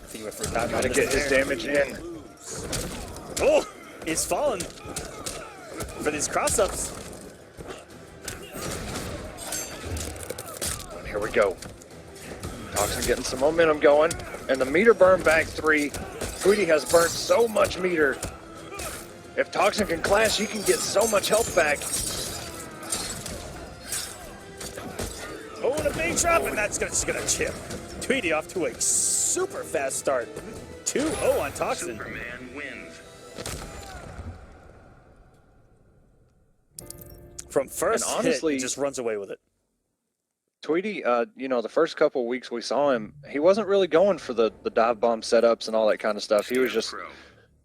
Think we're for a time Gotta on get this his there. damage in. Oh, he's fallen for these cross-ups. And here we go. Toxin getting some momentum going, and the meter burn back 3. Tweety has burnt so much meter. If Toxin can clash, he can get so much health back. Oh, and a big drop, and that's just gonna chip. Tweety off to a super fast start. 2-0 on Toxin. Superman wins. From first And honestly- hit, he just runs away with it. Tweety, the first couple of weeks we saw him, he wasn't really going for the dive bomb setups and all that kind of stuff. He was just, Scarecrow.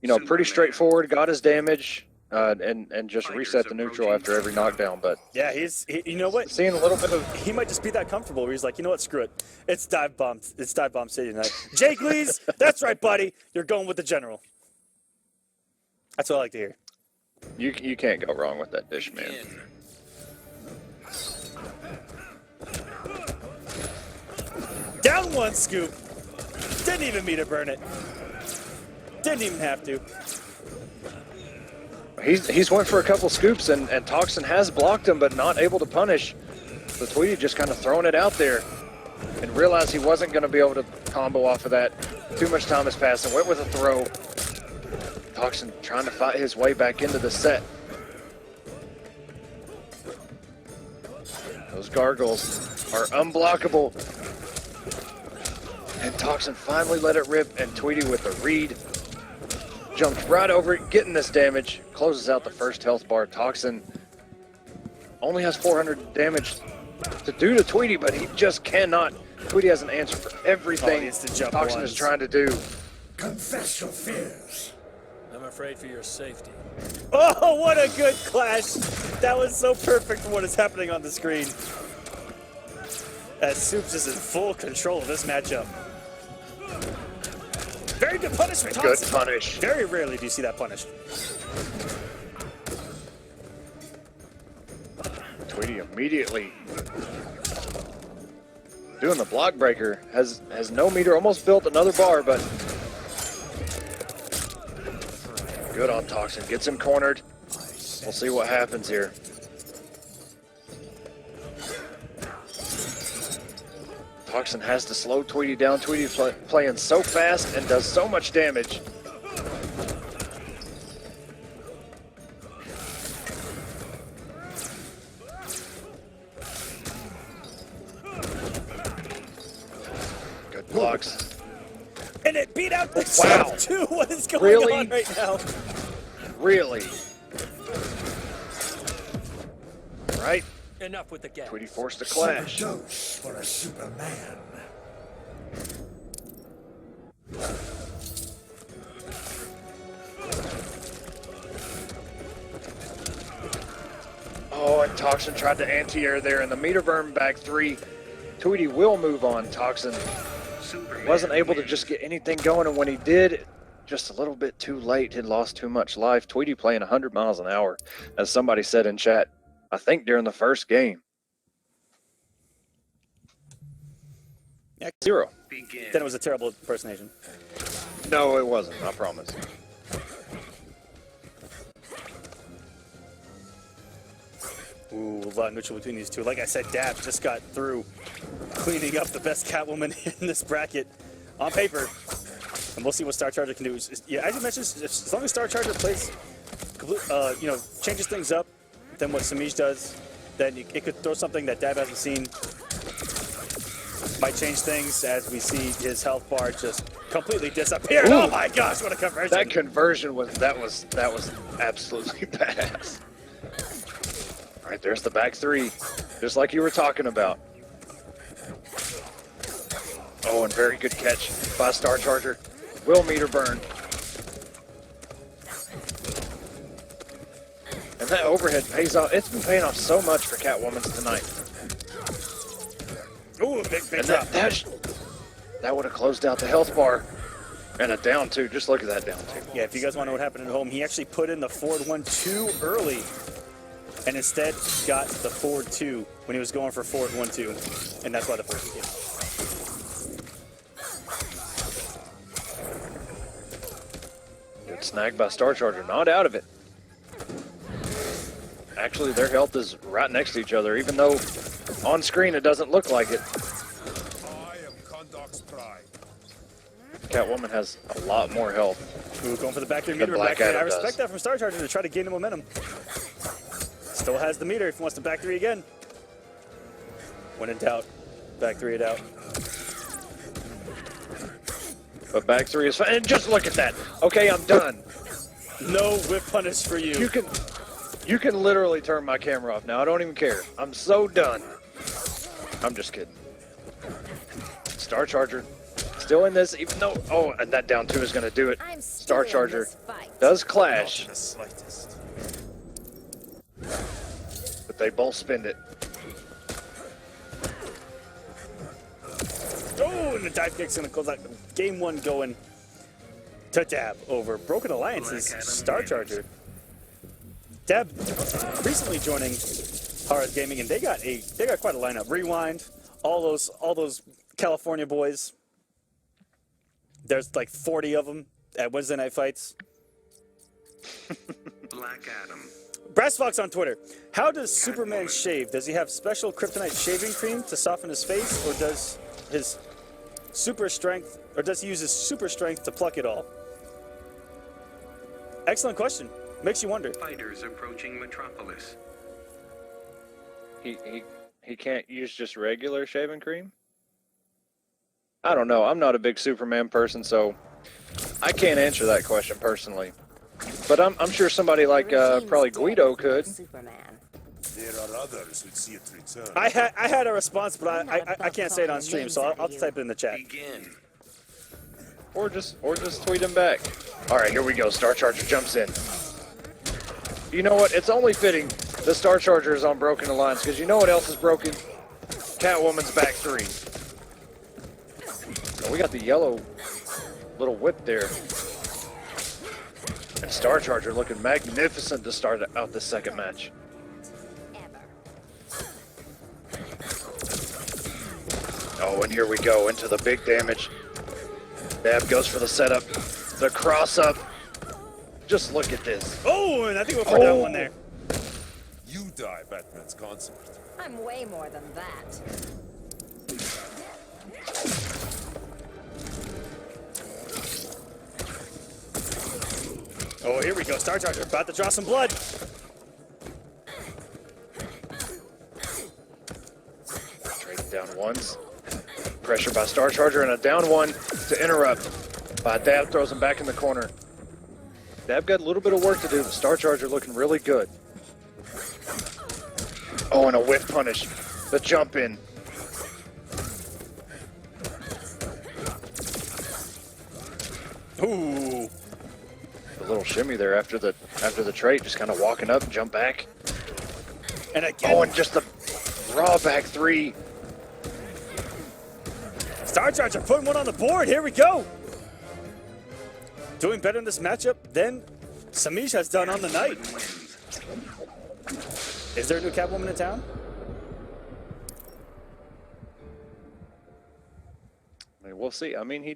pretty Superman. straightforward, got his damage, and just reset the neutral after every knockdown. But Yeah, you know what? seeing a little bit of He might just be that comfortable where he's like, you know what, screw it. It's dive bomb city tonight. Jake Lee's, that's right, buddy. You're going with the general. That's what I like to hear. you can't go wrong with that dish, man. Begin. Down one scoop. Didn't even mean to burn it. Didn't even have to. He's went for a couple scoops, and Toxin has blocked him, but not able to punish. So Tweety just kind of throwing it out there, and realized he wasn't going to be able to combo off of that. Too much time has passed, and went with a throw. Toxin trying to fight his way back into the set. Those gargoyles are unblockable. And Toxin finally let it rip, and Tweety with the read. Jumped right over it, getting this damage. Closes out the first health bar. Toxin only has 400 damage to do to Tweety, but he just cannot. Tweety has an answer for everything it's the jump Toxin ones. is trying to do. Confess your fears. I'm afraid for your safety. Oh, what a good clash! That was so perfect for what is happening on the screen. As Soups is in full control of this matchup. Very good punishment, Good Toxin. punish. Very rarely do you see that punished. Tweety immediately doing the block breaker. Has no meter, almost built another bar, but good on Toxin. Gets him cornered. We'll see what happens here. Toxin has to slow Tweety down. Tweety's playing so fast and does so much damage. Good blocks. And it beat out the Wow. champ too. What is going Really? on right now? Really? Right? Enough with the gas. Tweety forced a clash. Dose for a Superman. Oh, and Toxin tried to anti-air there, and the meter burn back 3. Tweety will move on. Toxin Superman wasn't able to wins. just get anything going, and when he did, just a little bit too late. He'd lost too much life. Tweety playing 100 miles an hour, as somebody said in chat, I think during the first game. Yeah. 0. Begin. Then it was a terrible impersonation. No, it wasn't. I promise. Ooh, a lot neutral between these two. Like I said, Dab just got through cleaning up the best Catwoman in this bracket on paper. And we'll see what Star Charger can do. Yeah, as you mentioned, as long as Star Charger plays, changes things up than what Semiij does, then it could throw something that Dab hasn't seen. Might change things as we see his health bar just completely disappear. Ooh. Oh my gosh, what a conversion! That conversion was absolutely badass. All right, there's the back 3, just like you were talking about. Oh, and very good catch by Star Charger. Will meter burn. And that overhead pays off. It's been paying off so much for Catwoman's tonight. Ooh, big And drop. that would have closed out the health bar. And a down 2. Just look at that down 2. Yeah, if you guys want to know what happened at home, he actually put in the forward 1 too early, and instead got the forward 2 when he was going for forward 1-2, and that's why the first came. Good snag by Star Charger. Not out of it. Actually, their health is right next to each other, even though on screen it doesn't look like it. I am Condor's pride. Catwoman has a lot more health. Ooh, going for the back 3 The meter. Black Back 3. I Adam respect does. that from Star Charger to try to gain the momentum. Still has the meter if he wants to back 3 again. When in doubt, back 3 it out. But back 3 is fine. And just look at that. Okay, I'm done. No whip punish for you. You can literally turn my camera off now. I don't even care. I'm so done. I'm just kidding. Star Charger still in this, even though... Oh, and that down 2 is going to do it. I'm Star still in Charger this fight. does Not clash, the slightest. but they both spend it. Oh, and the dive kick's gonna close out game 1 going to Dab over Broken Alliance's Black Adam Star wins. Charger. Dab recently joining Hard Gaming, and they got quite a lineup. Rewind, all those California boys. There's like 40 of them at Wednesday Night Fights. Black Adam. Brass Fox on Twitter. How does Superman shave? Does he have special kryptonite shaving cream to soften his face, or does he use his super strength to pluck it all? Excellent question. Makes you wonder. Fighters approaching Metropolis. He can't use just regular shaving cream? I don't know. I'm not a big Superman person, so I can't answer that question personally. But I'm sure somebody like The regime's probably dead Guido without could. Superman. There are others who see it return. I had a response, but I can't say it on stream, so I'll type it in the chat. Begin. Or just tweet him back. All right, here we go. Star Charger jumps in. You know what? It's only fitting the Star Charger is on Broken Alliance, because you know what else is broken? Catwoman's back 3. Oh, we got the yellow little whip there. And Star Charger looking magnificent to start out the second match. Ever. Oh, and here we go into the big damage. Dab goes for the setup, the cross up. Just look at this. Oh, and I think we'll put that one there. You die, Batman's consort. I'm way more than that. Oh, here we go. Star Charger about to draw some blood. Trading down ones. Pressure by Star Charger and a down one to interrupt. Dab throws him back in the corner. Dab got a little bit of work to do, but Star Charger looking really good. Oh, and a whiff punish. The jump in. Ooh. The little shimmy there after the trade, just kind of walking up, jump back. And again. Oh, and just the raw back 3. Star Charger putting one on the board. Here we go. Doing better in this matchup than Semiij has done on the night. Is there a new Catwoman in town? I mean, we'll see. I mean,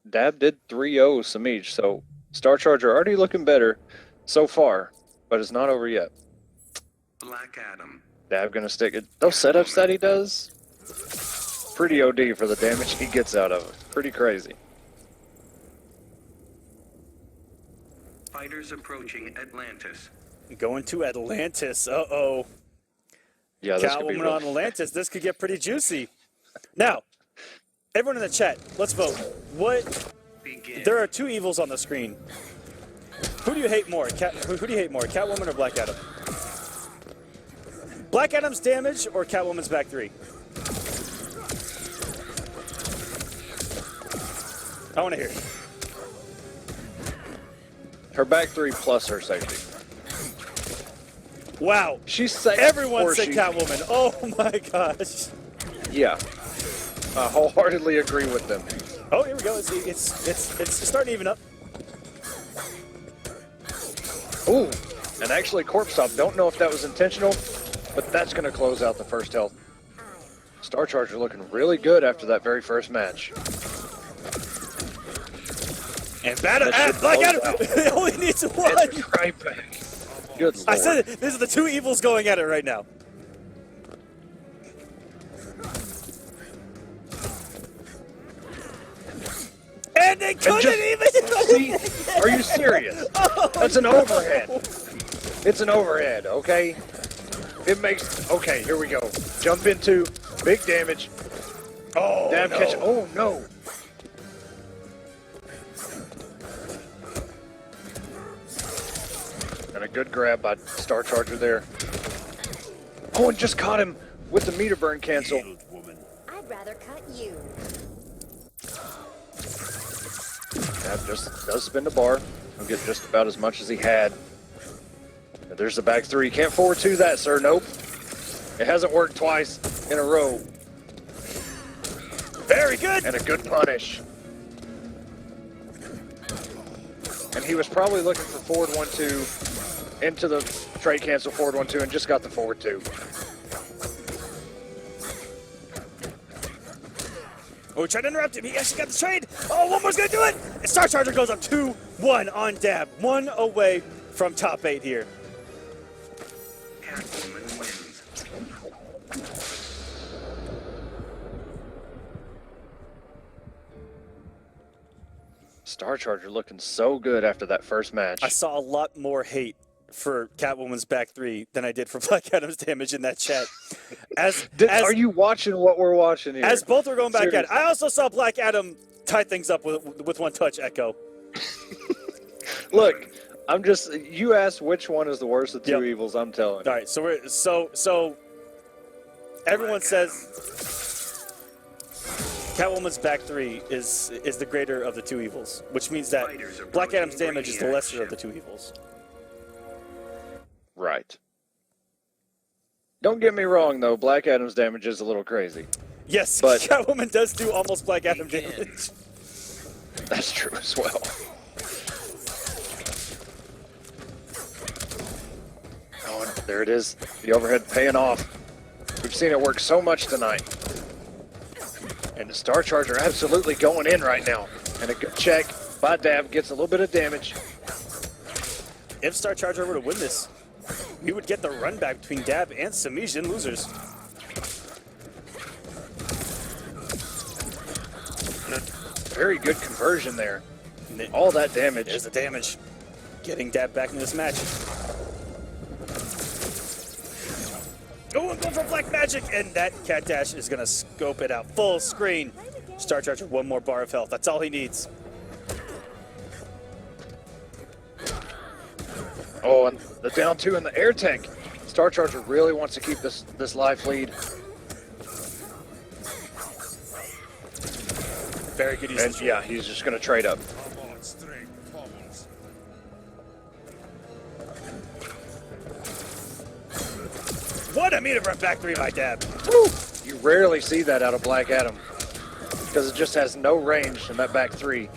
Dab did 3-0 Semiij, so Star Charger already looking better so far, but it's not over yet. Black Adam. Dab gonna stick it. Those setups that he does, pretty OD for the damage he gets out of it. Pretty crazy. Fighters approaching Atlantis. Going to Atlantis. Uh-oh. Yeah, this could be Catwoman rough. on Atlantis. This could get pretty juicy. Now, everyone in the chat, let's vote. Begin. There are 2 evils on the screen. Who do you hate more? Who do you hate more, Catwoman or Black Adam? Black Adam's damage or Catwoman's back 3? I want to hear it. Her back 3 plus her safety. Wow. She's safe. Everyone or said she- Catwoman. Oh my gosh. Yeah. I wholeheartedly agree with them. Oh, here we go. It's starting to even up. Ooh. And actually, Corpse Top, don't know if that was intentional, but that's going to close out the first health. Star Charger looking really good after that very first match. And That should Black close Adam out. it only needs one. And right back. Good lord. I said it. These are the 2 evils going at it right now. And they couldn't See, even. are you serious? That's an overhead. It's an overhead, okay? It makes, okay, here we go. Jump into, big damage. Oh, Dab no. catch, oh no. And a good grab by Star Charger there. Oh, and just caught him with the meter burn cancel. Healed woman. I'd rather cut you. Dab just does spin the bar. He'll get just about as much as he had. And there's the back 3. Can't forward to that, sir. Nope. It hasn't worked twice in a row. Very good. And a good punish. And he was probably looking for forward 1-2 into the trade cancel forward 1-2 and just got the forward 2. Oh, tried to interrupt him. He actually got the trade. Oh, one more's going to do it. And Star Charger goes up 2-1 on Dab. 1 away from top 8 here. Catwoman wins. Star Charger looking so good after that first match. I saw a lot more hate for Catwoman's back 3 than I did for Black Adam's damage in that chat. Are you watching what we're watching here? As both were going back at it. Seriously. I also saw Black Adam tie things up with one touch, Echo. Look, I'm just. You asked which one is the worst of two Yep. evils. I'm telling. All right, so we're so everyone says Catwoman's back three is the greater of the two evils, which means that Fighters Black Adam's approaching damage is the lesser Brainiac of the two evils. Right. Don't get me wrong, though. Black Adam's damage is a little crazy. Yes, But- Catwoman does do almost Black Adam damage. That's true as well. Oh, and there it is. The overhead paying off. We've seen it work so much tonight. And the Star Charger absolutely going in right now. And a good check by Dab gets a little bit of damage. If Star Charger were to win this, we would get the run back between Dab and Semij in losers. Very good conversion there. All that damage. There's the damage. Getting Dab back in this match. Oh, and going for Black Magic, and that Cat Dash is going to scope it out. Full screen. Star Charger, one more bar of health. That's all he needs. Oh, and the down two in the air tank. Star Charger really wants to keep this life lead. Very good And usage. yeah, he's just going to trade up. Come on, straight bubbles. What a meter for a back three by Dab. You rarely see that out of Black Adam because it just has no range in that back three.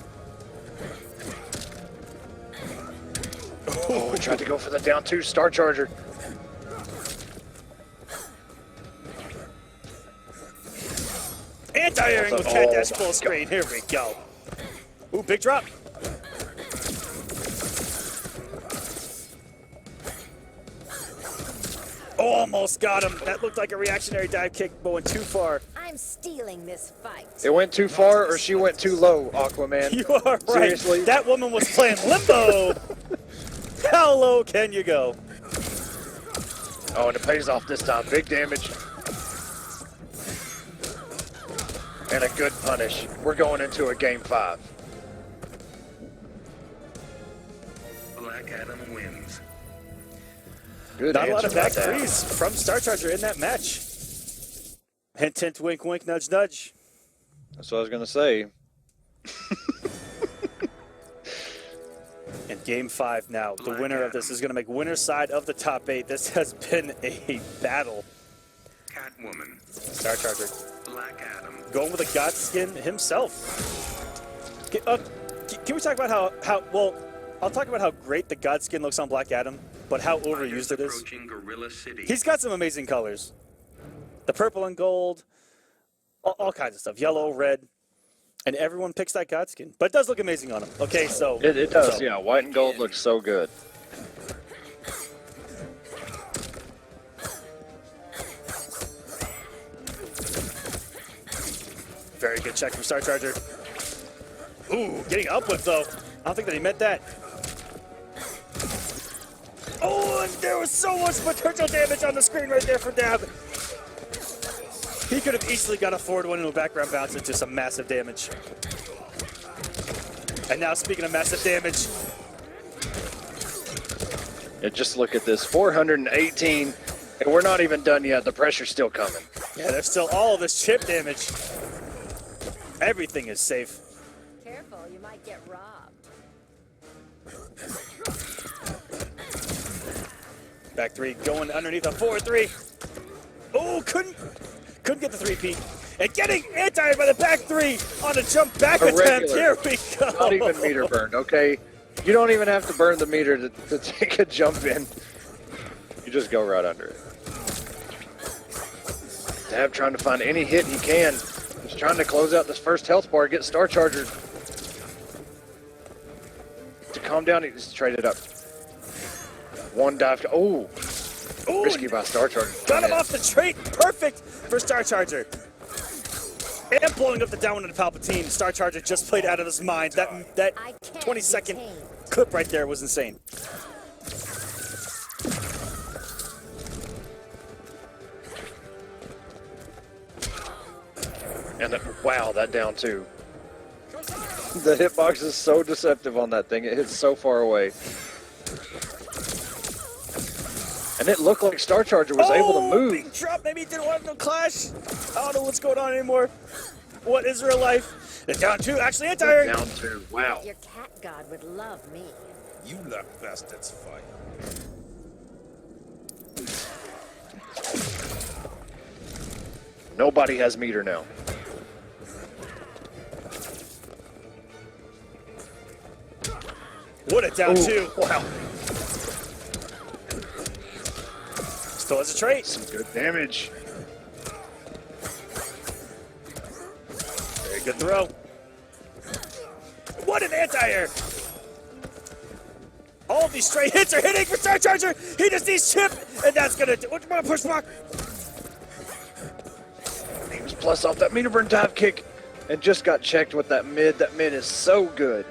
Oh, tried to go for the down two Star Charger. Anti-airing with Oh, Cat Dash my full screen. Here we go. Ooh, big drop. Oh, almost got him. That looked like a reactionary dive kick, but went too far. I'm stealing this fight. It went too far or she went too low, Aquaman. You are right. Seriously? That woman was playing limbo. How low can you go? Oh, and it pays off this time. Big damage. And a good punish. We're going into a game 5. Black Adam wins. Good Not a lot answer of back by Dab. threes from Star Charger in that match. Hint, hint, wink, wink, nudge, nudge. That's what I was going to say. And game 5 now. The winner of this is going to make winner side of the top 8. This has been a battle. Catwoman. Star Charger Black Adam. going with a God Skin himself. Can we talk about how well, I'll talk about how great the God Skin looks on Black Adam, but how overused it is. Approaching Gorilla City. He's got some amazing colors. The purple and gold, all kinds of stuff. Yellow, red, and everyone picks that God Skin. But it does look amazing on him. Okay, so... It does, yeah. White and gold looks so good. Very good check from Star Charger. Ooh, getting up with though. I don't think that he meant that. Oh, and there was so much potential damage on the screen right there for Dab. He could have easily got a forward one into a background bounce into some massive damage. And now, speaking of massive damage, And just look at this. 418. And we're not even done yet. The pressure's still coming. yeah, there's still all of this chip damage. Everything is safe. Careful, you might get robbed. Back three going underneath a 4-3. Oh, couldn't get the 3-peat. And getting anti by the back three on a jump back A attempt. regular. Here we go. Not even meter burned, okay? You don't even have to burn the meter to take a jump in. You just go right under it. Dab trying to find any hit he can. He's trying to close out this first health bar, get Star Charger to calm down. He's traded up. One dive. Oh, Ooh, risky by Star Charger. got him off the trait. Perfect for Star Charger. And blowing up the down one into Palpatine. Star Charger just played out of his mind. That I can't 20-second be tamed. clip right there was insane. And wow, that down two. The hitbox is so deceptive on that thing. It hits so far away. And it looked like Star Charger was able to move. Big drop. Maybe he didn't want no clash. I don't know what's going on anymore. What is real life? It's down 2. Actually, anti-air. Down 2. Wow. Your cat god would love me. You let bastards fight. Nobody has meter now. What a down Ooh, 2. Wow. Still has a trait. Some good damage. Very good throw. What an anti-air. All of these straight hits are hitting for Star Charger. He just needs chip, and that's gonna do. What about push block? He was plus off that meter burn dive kick and just got checked with that mid. That mid is so good.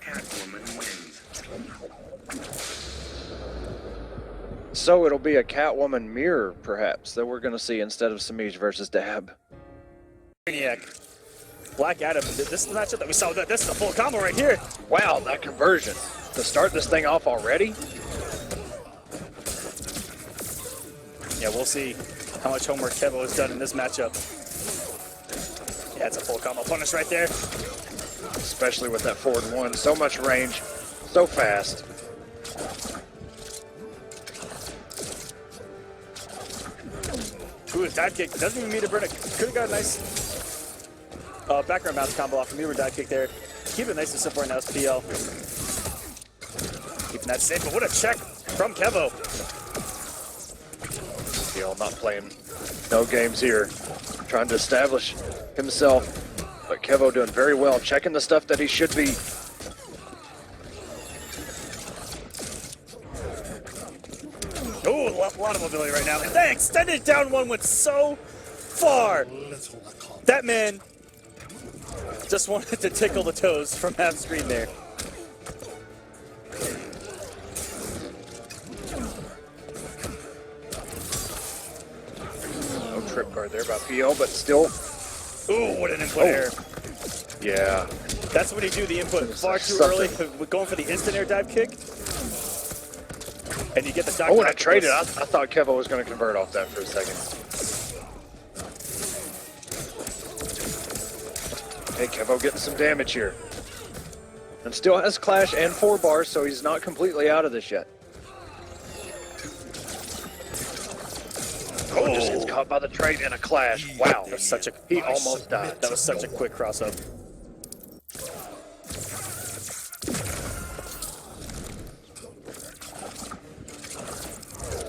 Catwoman wins. So it'll be a Catwoman mirror, perhaps, that we're going to see instead of Semiij versus Dab. Brainiac. Black Adam. This is the matchup that we saw. This is a full combo right here. Wow, that conversion. To start this thing off already? Yeah, we'll see how much homework Kevo has done in this matchup. Yeah, it's a full combo punish right there. Especially with that forward 1. So much range. So fast. Ooh, his dive kick. Doesn't even mean to burn it. Could have got a nice background mouse combo off the mirror dive kick there. Keep it nice and simple right now, it's PL. Keeping that safe, but what a check from Kevo. PL not playing no games here. Trying to establish himself. But Kevo doing very well. Checking the stuff that he should be. Ooh, a lot of mobility right now. And that extended down 1 went so far. That man just wanted to tickle the toes from half screen there. No trip guard there by PL, but still. Ooh, what an input air. Yeah. That's when you do the input far too Something. early. We're going for the instant air dive kick. And you get the Dr. Oh, when I Octopus. traded, I thought Kevo was going to convert off that for a second. Hey, Kevo getting some damage here. And still has Clash and 4 bars, so he's not completely out of this yet. Oh, just gets caught by the trade and a Clash. Wow. That was such a, He almost died. that was such a quick cross-up.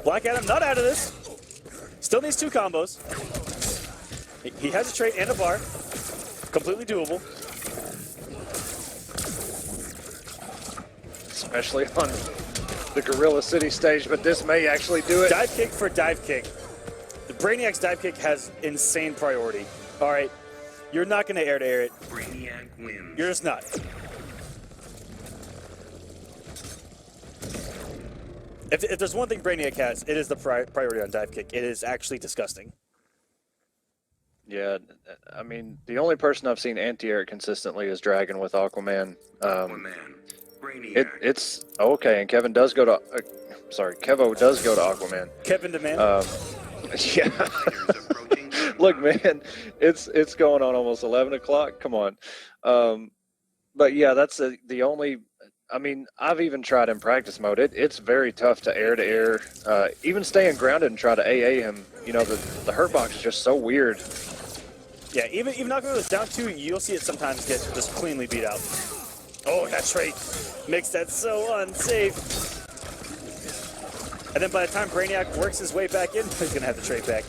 Black Adam not out of this. Still needs 2 combos. He has a trait and a bar. Completely doable. Especially on the Gorilla City stage, but this may actually do it. Dive kick for dive kick. The Brainiac's dive kick has insane priority. All right, you're not going to air to air it. Brainiac wins. You're just not. If there's one thing Brainiac has, it is the priority on dive kick. It is actually disgusting. Yeah, I mean, the only person I've seen anti-air it consistently is Dragon with Aquaman. Aquaman. Brainiac. It's okay, and Kevin does go to. Kevo does go to Aquaman. Kevin Demand. Yeah. Fighters approaching Look, man, it's going on almost 11 o'clock. Come on. But yeah, that's the only. I mean, I've even tried in practice mode. It's very tough to air. Even staying grounded and try to AA him. You know, the hurt box is just so weird. Yeah, even not going with down 2, you'll see it sometimes get just cleanly beat out. Oh, that trait makes that so unsafe. And then by the time Brainiac works his way back in, he's going to have the trait back.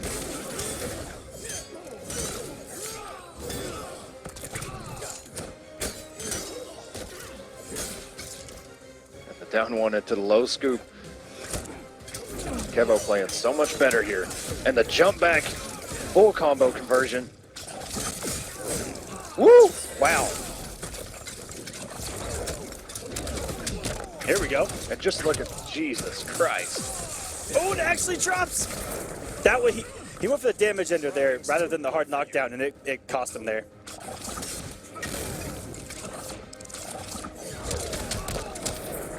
And the down 1 into the low scoop. Kevo playing so much better here. And the jump back, full combo conversion. Woo! Wow. Here we go. And just look at Jesus Christ. Oh, it actually drops. That way he went for the damage ender there rather than the hard knockdown, and it cost him there.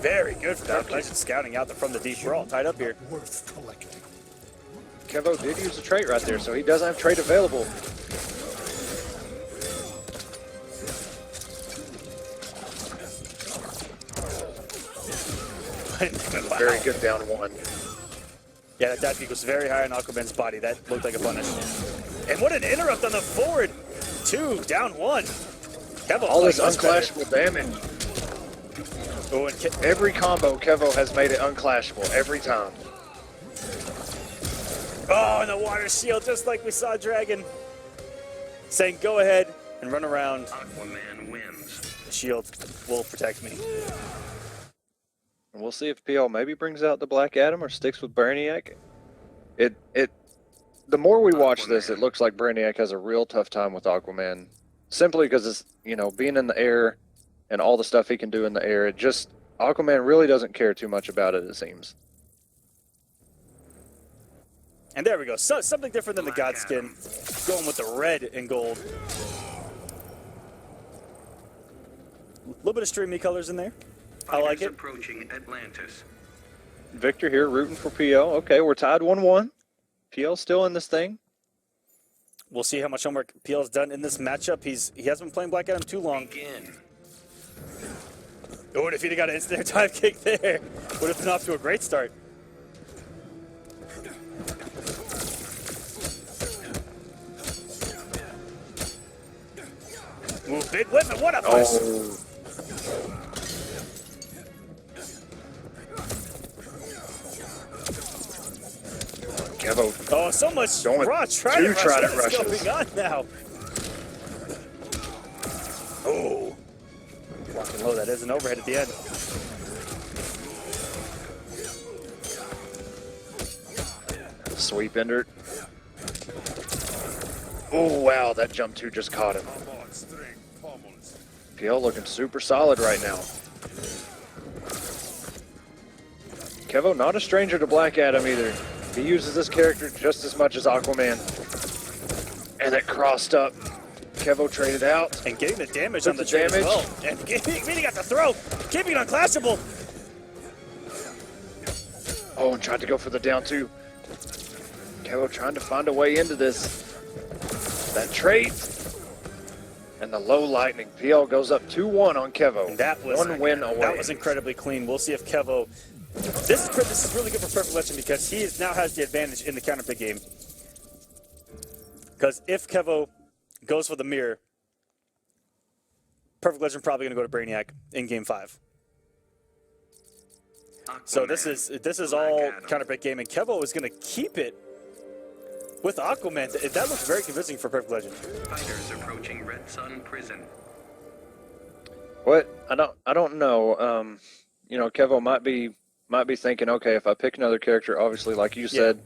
Very good for Purple Legend scouting out from the deep. We're all tied up here. Worth collecting. Kevo did use a trait right there, so he doesn't have trait available. Wow. Very good down one. Yeah, that dive kick was very high on Aquaman's body. That looked like a punish. And what an interrupt on the forward. 2, down 1. Kevo All this much better. unclashable damage. Oh, and Every combo, Kevo has made it unclashable every time. oh, and the water shield, just like we saw Dragon. Saying, go ahead and run around. Aquaman wins. The shield will protect me. And we'll see if PL maybe brings out the Black Adam or sticks with Brainiac. The more we watch this, it looks like Brainiac has a real tough time with Aquaman. Simply because it's, you know, being in the air and all the stuff he can do in the air. Aquaman really doesn't care too much about it, it seems. And there we go. So, something different than the God skin. Going with the red and gold. A little bit of streamy colors in there. I like it. Approaching Atlantis. Victor here rooting for PL. Okay, we're tied 1-1. PL still in this thing. We'll see how much homework PL's done in this matchup. He hasn't been playing Black Adam too long. Begin. Oh, and if he'd have got an instant dive kick there, would have been off to a great start. Move big whip, and what a push! Oh. Kevo. Oh, so much Going raw two trident trident rush. What is rushes. going on now? Oh. Walking low, that is an overhead at the end. Sweep ender. Oh, wow, that jump 2 just caught him. PL looking super solid right now. Kevo, not a stranger to Black Adam either. He uses this character just as much as Aquaman. And it crossed up. Kevo traded out. And getting the damage Took on the the trade as damage. well. And meeting at the throw. Keeping it unclassable. Oh, and tried to go for the down 2. Kevo trying to find a way into this. That trait. And the low lightning. PL goes up 2-1 on Kevo. And that was one win away. That was incredibly clean. We'll see if Kevo. This is really good for Perfect Legend because he now has the advantage in the counter pick game. Because if Kevo goes for the mirror, Perfect Legend probably going to go to Brainiac in Game 5. So this is all counter pick game, and Kevo is going to keep it with Aquaman. That looks very convincing for Perfect Legend. Fighters approaching Red Sun Prison. What? I don't know. You know, Kevo might be thinking, okay, if I pick another character, obviously, like you said,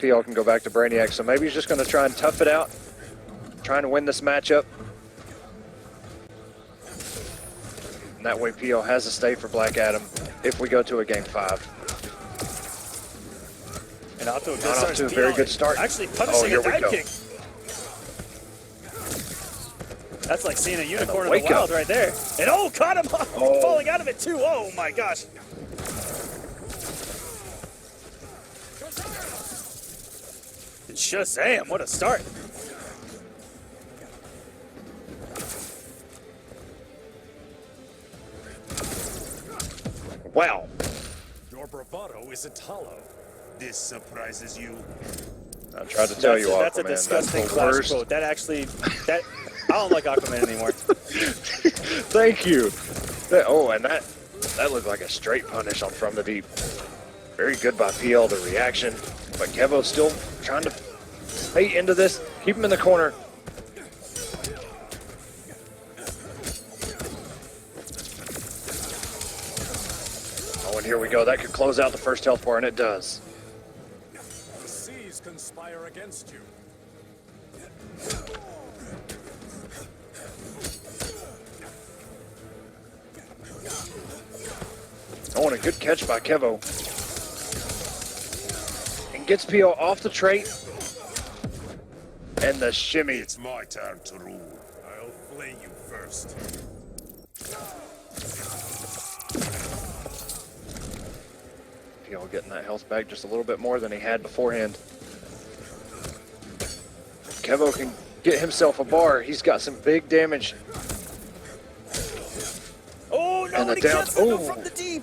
PL can go back to Brainiac. So maybe he's just going to try and tough it out, trying to win this matchup. And that way PL has a stay for Black Adam if we go to a Game 5. And off to a good Not start. off to a very good start. Actually punishing here a we dive go. kick. That's like seeing a unicorn in wake the wild up. right there. And oh, caught him falling out of it too. Oh my gosh. And Shazam, what a start. Wow. Your bravado isn't hollow. This surprises you. I tried to tell you, Aquaman. That's a disgusting that's the clash worst. quote. That actually, I don't like Aquaman anymore. Thank you. And that looked like a straight punish on From the Deep. Very good by PL, the reaction. But Kevo's still trying to stay into this. Keep him in the corner. Oh, and here we go. That could close out the first health bar, and it does. The seas conspire against you. Oh, and a good catch by Kevo. And gets PL off the trait. And the shimmy. It's my turn to rule. I'll flay you first. You know, getting that health back just a little bit more than he had beforehand. Kevo can get himself a bar. He's got some big damage. Oh, no, And the he down- gets it oh. from the deep.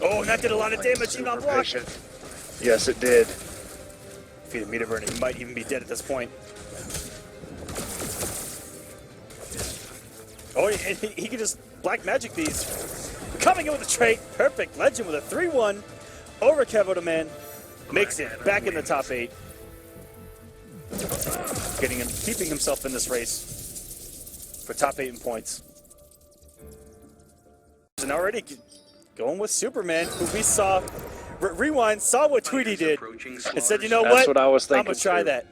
Oh, and that did a lot of damage even on Super block. patient. Yes, it did. If he'd have meter burn, he might even be dead at this point. Oh, and he can just black magic these. Coming in with a trait. Perfect. Legend with a 3-1 over Kevo the Man. Makes it back in the top 8. Keeping himself in this race for top 8 in points. And already going with Superman, who we saw, Rewind, saw what Tweety did and said, you know That's what I was I'm thinking going to try too. that.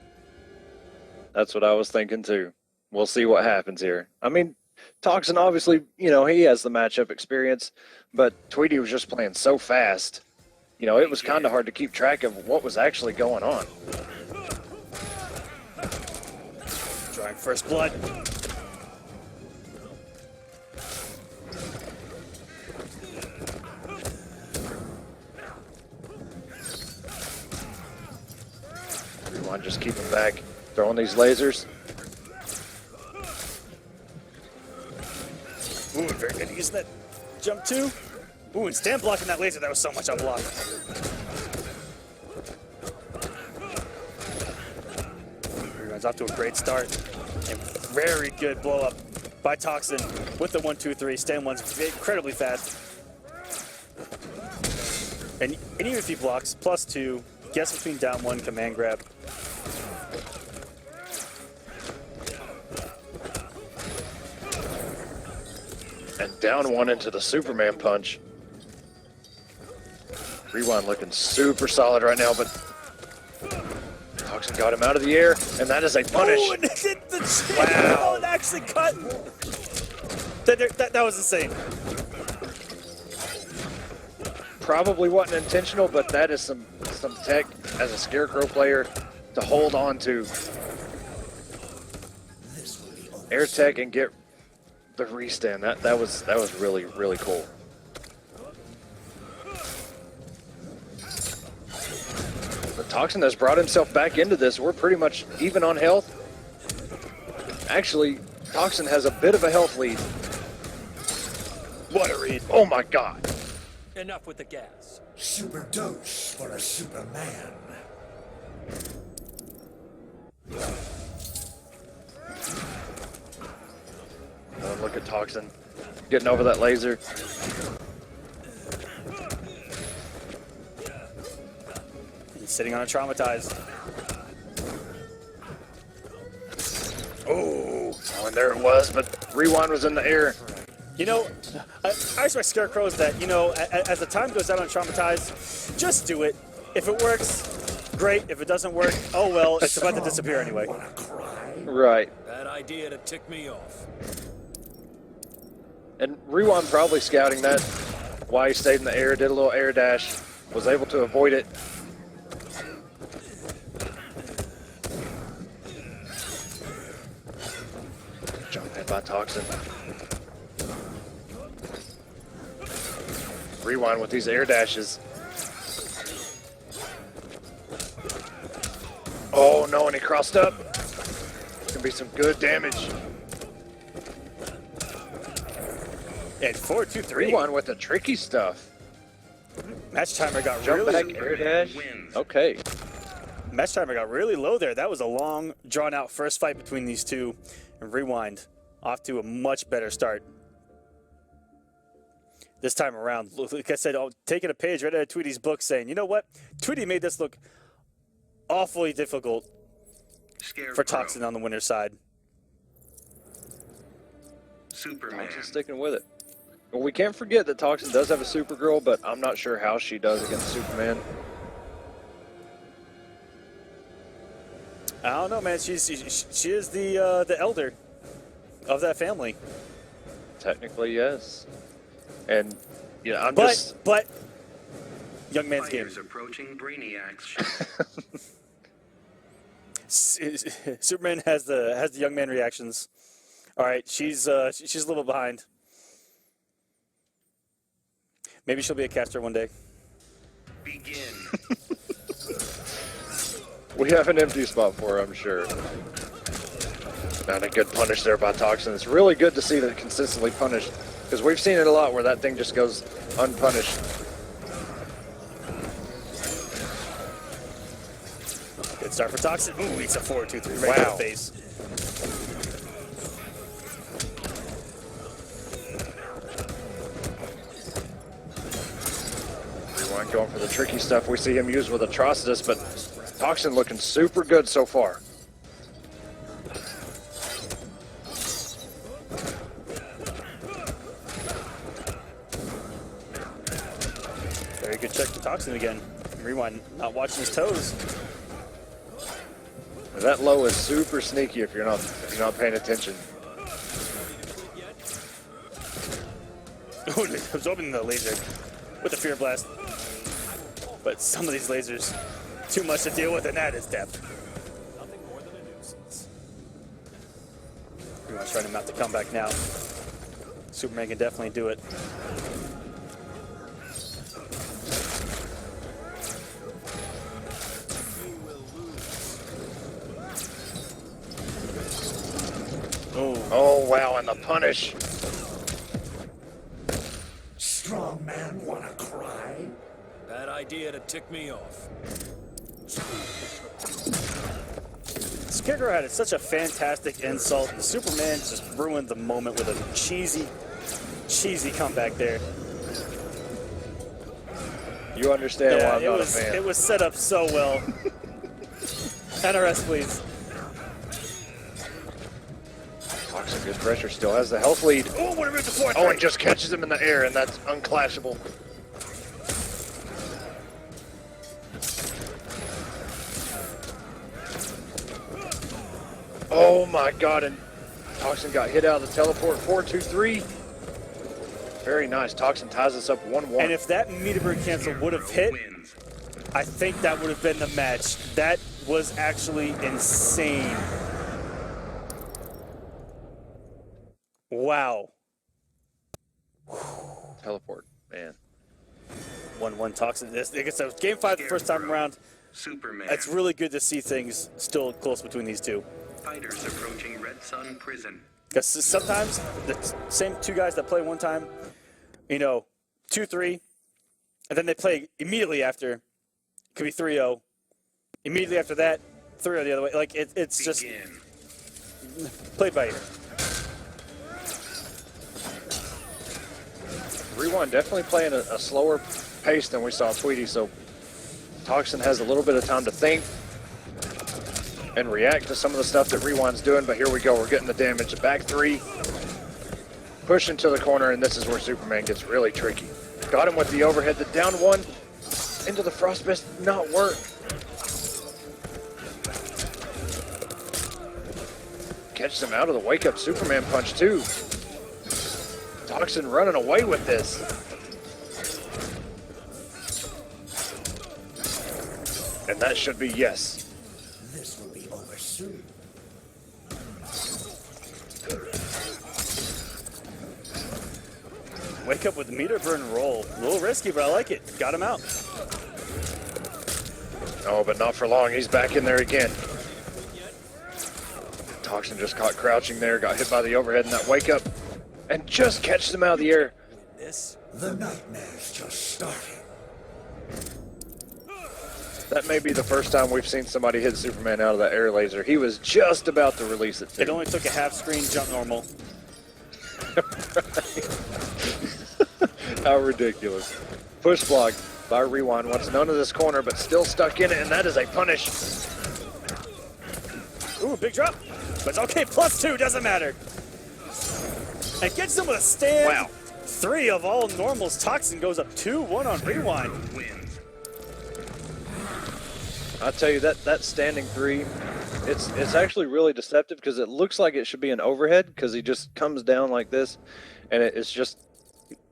That's what I was thinking too. We'll see what happens here. I mean, Toxin obviously, you know, he has the matchup experience, but Tweety was just playing so fast. You know, it was kind of hard to keep track of what was actually going on. Drawing first blood. Everyone just keep him back, throwing these lasers. Ooh, very good. Using that jump too. Ooh, and stand blocking that laser. That was so much on block. Everyone's off to a great start. And very good blow up by Toxin with the 1-2-3. Stand one's incredibly fast. And even if he blocks, +2, guess between down 1, command grab. And down 1 into the Superman punch. Rewind looking super solid right now, but Toxin got him out of the air, and that is a punish. Oh, and it hit the chin. Wow. Oh, it actually cut. That was insane. Probably wasn't intentional, but that is some tech as a Scarecrow player to hold on to. Air tech and get the restand. That was really, really cool. But Toxin has brought himself back into this. We're pretty much even on health. Actually, Toxin has a bit of a health lead. What a read. Oh my god. Enough with the gas. Super dose for a Superman. Oh, look at Toxin getting over that laser. He's sitting on a traumatized. Oh, And there it was, but Rewind was in the air. you know, I respect Scarecrows that, you know, as the time goes out on traumatized, just do it. If it works, great. If it doesn't work, oh well, it's about to disappear anyway. Right. Bad idea to tick me off. And Rewind probably scouting that. Why he stayed in the air, did a little air dash, was able to avoid it. Jump in by Toxin. Rewind with these air dashes. Oh no, and he crossed up. Gonna be some good damage. And 4-2-3. Rewind with the tricky stuff. Match timer got Jump really back, air dash. Wins. Okay. match timer got really low there. That was a long, drawn-out first fight between these two. And Rewind off to a much better start this time around. Like I said, taking a page right out of Tweety's book saying, you know what? Tweety made this look awfully difficult for Toxin on the winner's side. Superman. Toxin sticking with it. Well, we can't forget that Toxin does have a Supergirl, but I'm not sure how she does against Superman. I don't know, man. She is the elder of that family. Technically, yes. And yeah, I'm But just. young man's game. Fighters approaching Brainiacs. Superman has the young man reactions. All right, she's a little behind. Maybe she'll be a caster one day. Begin. We have an empty spot for her, I'm sure. Not a good punish there by Toxin. It's really good to see that consistently punished, because we've seen it a lot where that thing just goes unpunished. Good start for Toxin. Ooh, it's a 4-2-3 right in the face. Rewind going for the tricky stuff we see him use with Atrocitus, but Toxin looking super good so far. Very good check to Toxin again. Rewind, not watching his toes. That low is super sneaky if you're not paying attention. Oh, I was opening the laser with the Fear Blast. But some of these lasers, too much to deal with, and that is depth. Nothing more than a nuisance. Rewind's trying to mount the comeback now. Superman can definitely do it. Oh wow, and the punish. Strong man wanna cry? Bad idea to tick me off. Scarecrow had such a fantastic insult, and Superman just ruined the moment with a cheesy comeback there. You understand why I'm not a fan. It was set up so well. NRS, please. Toxin, good pressure, still has the health lead. Oh, what a move to fourth! Oh, and just catches him in the air, and that's unclashable. Oh my god, and Toxin got hit out of the teleport. 4-2-3. Very nice. Toxin ties us up 1-1. And if that meteor cancel would have hit, Wins. I think that would have been the match. That was actually insane. Wow. Teleport, man. 1-1 Toxin. Like I said, it was game 5 the first time around. Superman. It's really good to see things still close between these two. Fighters approaching Red Sun Prison. Because sometimes the same two guys that play one time, 2-3, and then they play immediately after. It could be 3-0. Immediately after that, 3-0 the other way. Like, it's just Begin. played by ear. Rewind definitely playing a slower pace than we saw Tweety, so Toxin has a little bit of time to think and react to some of the stuff that Rewind's doing, but here we go, we're getting the damage. The back three, push into the corner, and this is where Superman gets really tricky. Got him with the overhead, the down one, into the Frostbist, not work. Catches him out of the wake-up Superman punch, too. Toxin running away with this. And that should be yes. This will be over soon. Wake up with meter burn roll. A little risky, but I like it. Got him out. Oh, but not for long. He's back in there again. Toxin just caught crouching there, got hit by the overhead in that wake up, and just catches him out of the air. This? The nightmare's just starting. That may be the first time we've seen somebody hit Superman out of that air laser. He was just about to release it, too. It only took a half screen jump normal. How ridiculous. Push block by Rewind. Wants none of this corner, but still stuck in it, and that is a punish. Ooh, big drop. But it's okay, +2, doesn't matter. And gets him with a stand. Wow. 3 of all normals. Toxin goes up 2-1 on Rewind. Wins. I'll tell you, that standing three, it's actually really deceptive because it looks like it should be an overhead because he just comes down like this, and it's just,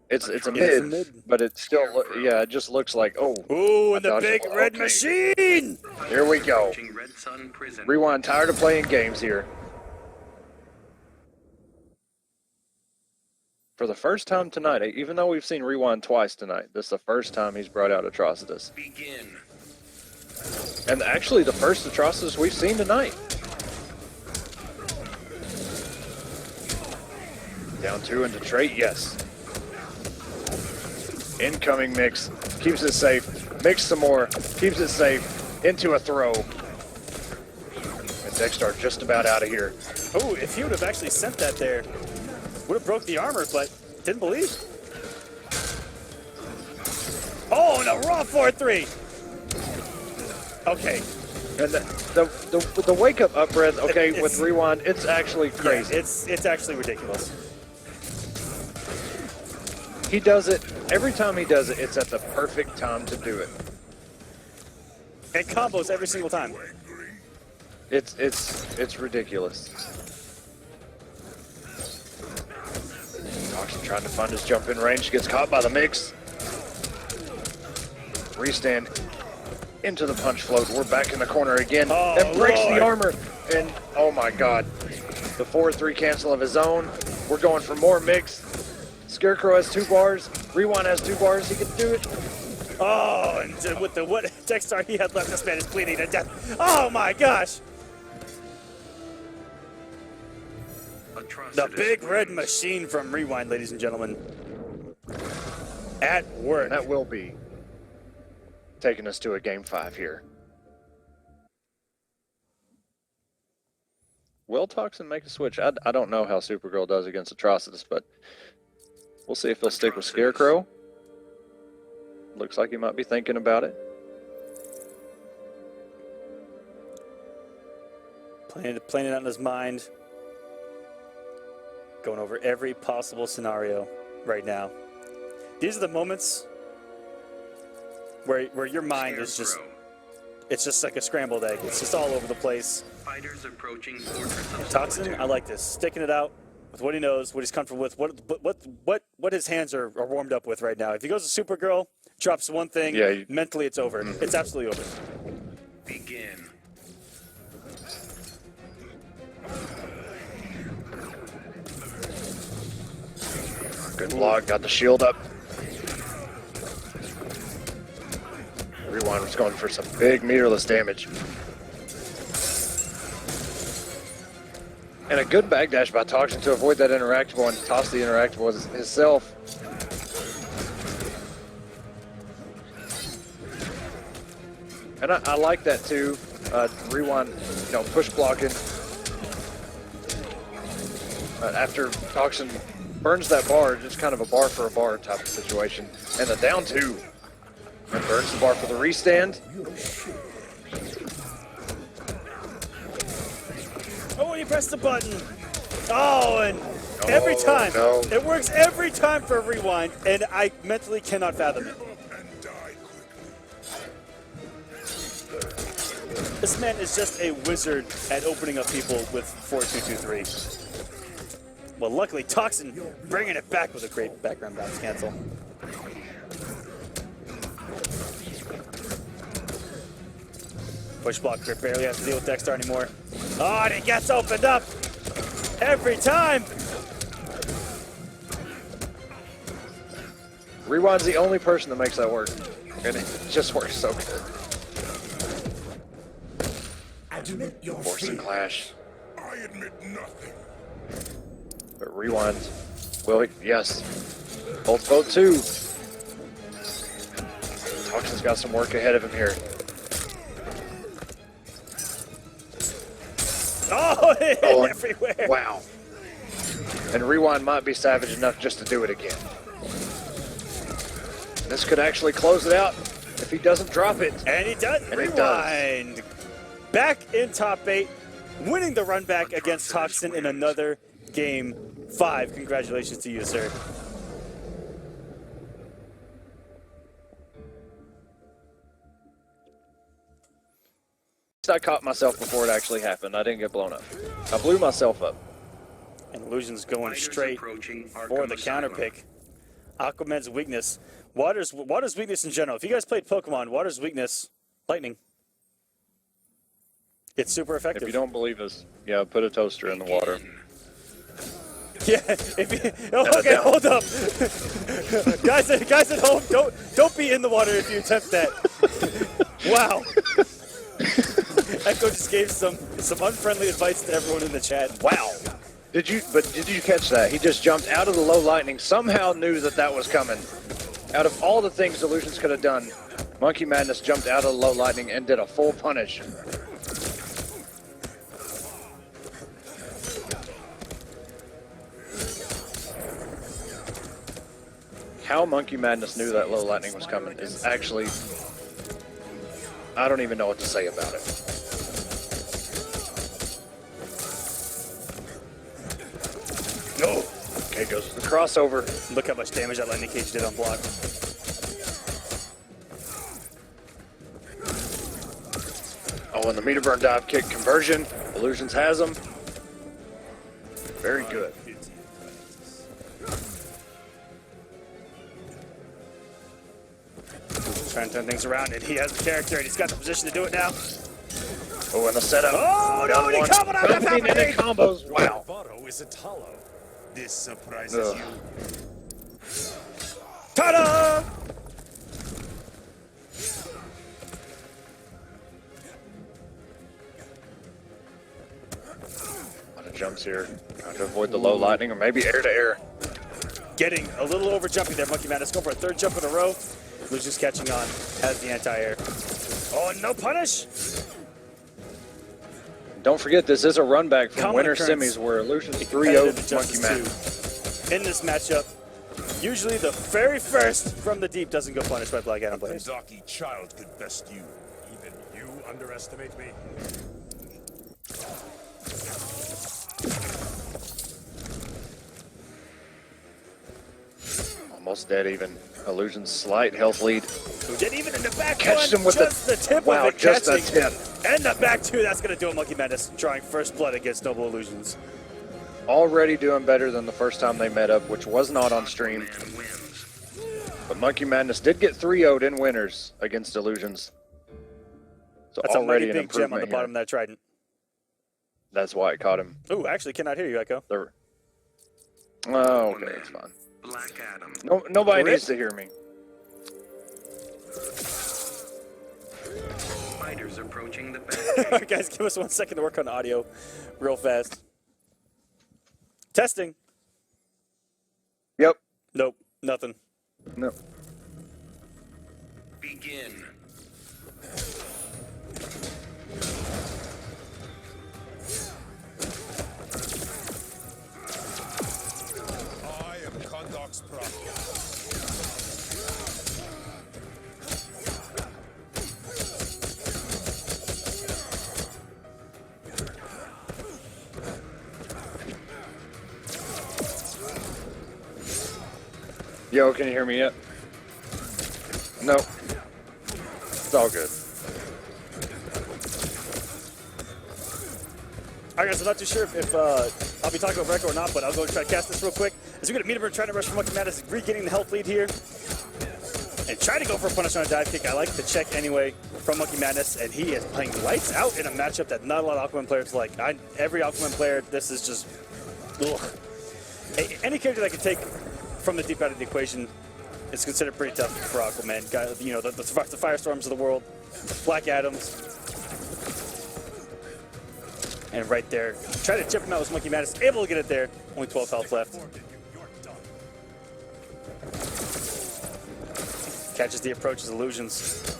it's a mid, but it still, it just looks like, oh. Ooh, and the dodged big it. red Okay. machine. Here we go. Approaching Red Sun Prison. Rewind tired of playing games here. For the first time tonight, even though we've seen Rewind twice tonight, this is the first time he's brought out Atrocitus. Begin. And actually the first Atrocitus we've seen tonight. Down 2 into trait, yes. Incoming mix, keeps it safe. Mix some more, keeps it safe. Into a throw. And Dexter just about out of here. Oh, if he would have actually sent that there, would have broke the armor, but didn't believe. Oh, and a raw 4-3. Okay. And the wake up breath, okay, with Rewind, it's actually crazy. Yeah, it's actually ridiculous. He does it, every time he does it, it's at the perfect time to do it. And combos every single time. It's ridiculous. Toxin trying to find his jump in range, gets caught by the mix. Restand into the punch float. We're back in the corner again. Oh, That breaks Lord. the armor. And oh my god. The 4-3 cancel of his own. We're going for more mix. Scarecrow has 2 bars. Rewind has 2 bars. He can do it. Oh, and with the what Dexter he had left, this man is bleeding to death. Oh my gosh! The Atrocitus big red wins. machine from Rewind, ladies and gentlemen. At work. And that will be taking us to a game 5 here. Will Toxin make a switch? I don't know how Supergirl does against Atrocitus, but we'll see if he'll stick with Atrocitus. Scarecrow. Looks like he might be thinking about it. Playing it out in his mind. Going over every possible scenario right now. These are the moments where your mind is just, Scarecrow. it's just like a scrambled egg. It's just all over the place. Fighters approaching Fortress of Toxin, Solitude. I like this. Sticking it out with what he knows, what he's comfortable with, what his hands are warmed up with right now. If he goes to Supergirl, drops one thing, Yeah, mentally it's over. It's absolutely over. Begin. Good block, got the shield up. Rewind was going for some big meterless damage. And a good backdash by Toxin to avoid that interactable and toss the interactable himself. And I like that too. Rewind, push blocking. After Toxin burns that bar, just kind of a bar for a bar type of situation. And the down 2. And burns the bar for the restand. Oh, and he pressed the button. Oh, and every time. no. It works every time for Rewind, and I mentally cannot fathom it. This man is just a wizard at opening up people with 4-2-2-3. Well, luckily, Toxin bringing it back with a great background bounce cancel. Push block grip barely has to deal with Dexter anymore. Oh, and he gets opened up every time. Rewind's the only person that makes that work. And it just works so good. Admit your Force and fear. clash. I admit nothing. But Rewind. Will he? Yes. Both 2. Toxin's got some work ahead of him here. Oh, Oh, everywhere. Wow. And Rewind might be savage enough just to do it again. This could actually close it out if he doesn't drop it. And he does. And it does. Rewind. Back in top 8, winning the run back against Toxin in another game 5. Congratulations to you, sir. I caught myself before it actually happened. I didn't get blown up. I blew myself up. And Illusion's going Fighters straight approaching for Arkham the counter Asylum. pick. Aquaman's weakness. Water's weakness in general. If you guys played Pokemon, water's weakness, lightning. It's super effective. If you don't believe us, yeah, put a toaster in the water. Yeah, if you, oh, okay, hold up. guys at home, don't be in the water if you attempt that. Wow. Echo just gave some unfriendly advice to everyone in the chat. Wow. Did you catch that? He just jumped out of the low lightning, somehow knew that was coming. Out of all the things Illusions could have done, Monkey Madness jumped out of the low lightning and did a full punish. How Monkey Madness knew that low lightning was coming is actually, I don't even know what to say about it. No. Okay, goes to the crossover. Look how much damage that lightning cage did on block. Oh, and the meter burn dive kick conversion. Illusions has him. Very good. Trying to turn things around, and he has the character, and he's got the position to do it now. Oh, and the setup. Oh, no, and he comboed out that top minute combos. Wow. Botto isn't hollow. This surprises you. Ta-da! A lot of jumps here. Trying to avoid the low lightning, or maybe air to air. Getting a little over jumping there, Monkey Madness. Going for a third jump in a row. Lucius catching on, has the anti-air. Oh, and no punish! Don't forget, this is a run back from Common Winter occurrence. Semis where Illusions Competitive 3-0'd Monkey Injustice Madness. 2. In this matchup, usually the very first from the deep doesn't go punished by Black Adam players. Kandaki child could best you. Even you underestimate me. Almost dead even. Illusions slight health lead. Who did even in the back Catch one, him with just the tip wow, of it just the catching. tip. And the back two, that's going to do it, Monkey Madness, drawing first blood against Noble Illusions. Already doing better than the first time they met up, which was not on stream. Man wins. But Monkey Madness did get 3-0'd in winners against Illusions. So That's a already mighty an big gem on improvement the bottom of here. that trident. That's why it caught him. Ooh, actually cannot hear you, Echo. Oh, okay, it's fine. Black Adam. No, nobody Rip. needs to hear me. Fighters approaching the back. Guys, give us 1 second to work on audio real fast. Testing. Yep. Nope, nothing. No. Begin. I am Kandak's prophet. Yo, can you hear me yet? No. It's all good. Alright guys, I'm not too sure if I'll be talking over Echo or not, but I'll go try to cast this real quick. As we get a meter trying to rush for Monkey Madness, regaining the health lead here. And trying to go for a punish on a dive kick. I like the check anyway from Monkey Madness, and he is playing lights out in a matchup that not a lot of Aquaman players like. Every Aquaman player, this is just... Ugh. Any character that can take from the deep out of the equation is considered pretty tough for Aquaman. You know, the Firestorms of the world, Black Adams. And right there, try to chip him out with Monkey Madness, able to get it there. Only 12 health left. Catches the approach as Illusions.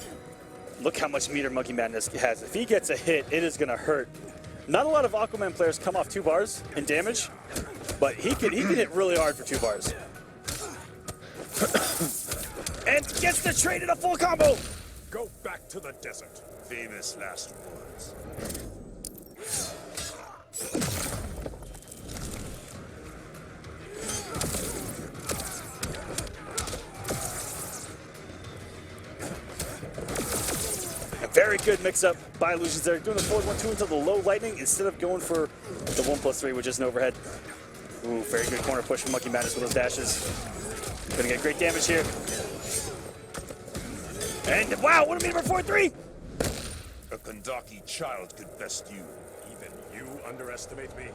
Look how much meter Monkey Madness has. If he gets a hit, it is gonna hurt. Not a lot of Aquaman players come off 2 bars in damage, but he can hit really hard for 2 bars. And gets the trade in a full combo! Go back to the desert. Famous last words. A very good mix-up by Illusions there. Doing the forward 1-2 into the low lightning instead of going for the 1+3 with just an overhead. Ooh, very good corner push from Monkey Madness with those dashes. Gonna get great damage here. And wow, what a meter for 4-3! A Kandaki child could best you. Even you underestimate me.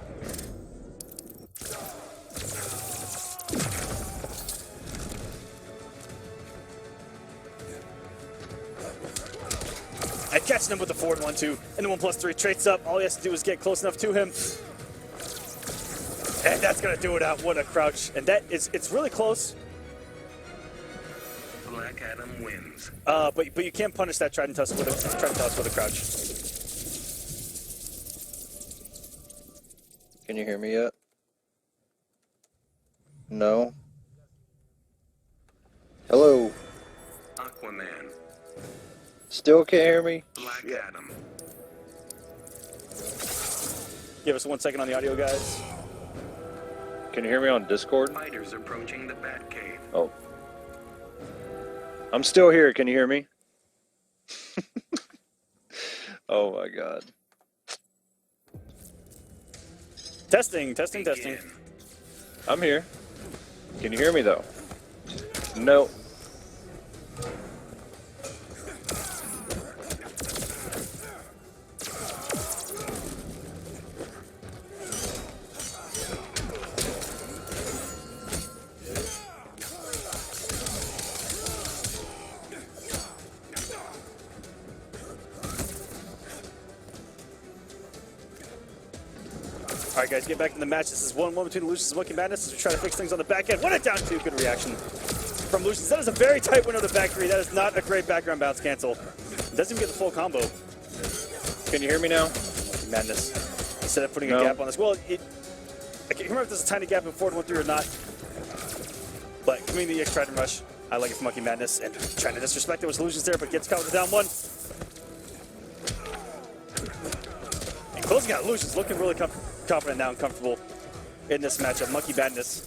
And catching him with the forward 1-2. And the 1+3 traits up. All he has to do is get close enough to him. And that's going to do it out. What a crouch. And it's really close. Black Adam wins. But you can't punish that Trident Tusk with a crouch. Can you hear me yet? No. Hello. Aquaman. Still can't hear me? Black Adam. Give us 1 second on the audio, guys. Can you hear me on Discord? Fighters approaching the Batcave. Oh. I'm still here. Can you hear me? Oh my god. Testing. Begin. I'm here. Can you hear me though? No. All right, guys, get back in the match. This is 1-1 between Lucius and Monkey Madness as we try to fix things on the back end. What a down 2. Good reaction from Lucius. That is a very tight window to back 3. That is not a great background bounce cancel. Doesn't even get the full combo. Can you hear me now? Madness. Instead of putting a No. gap on this. Well, I can't remember if there's a tiny gap in forward 1-3 or not. But coming to the Trident Rush, I like it for Monkey Madness. And trying to disrespect it with Lucius there, but gets caught with the down 1. And closing out Lucius, looking really confident now and comfortable in this matchup. Monkey Madness.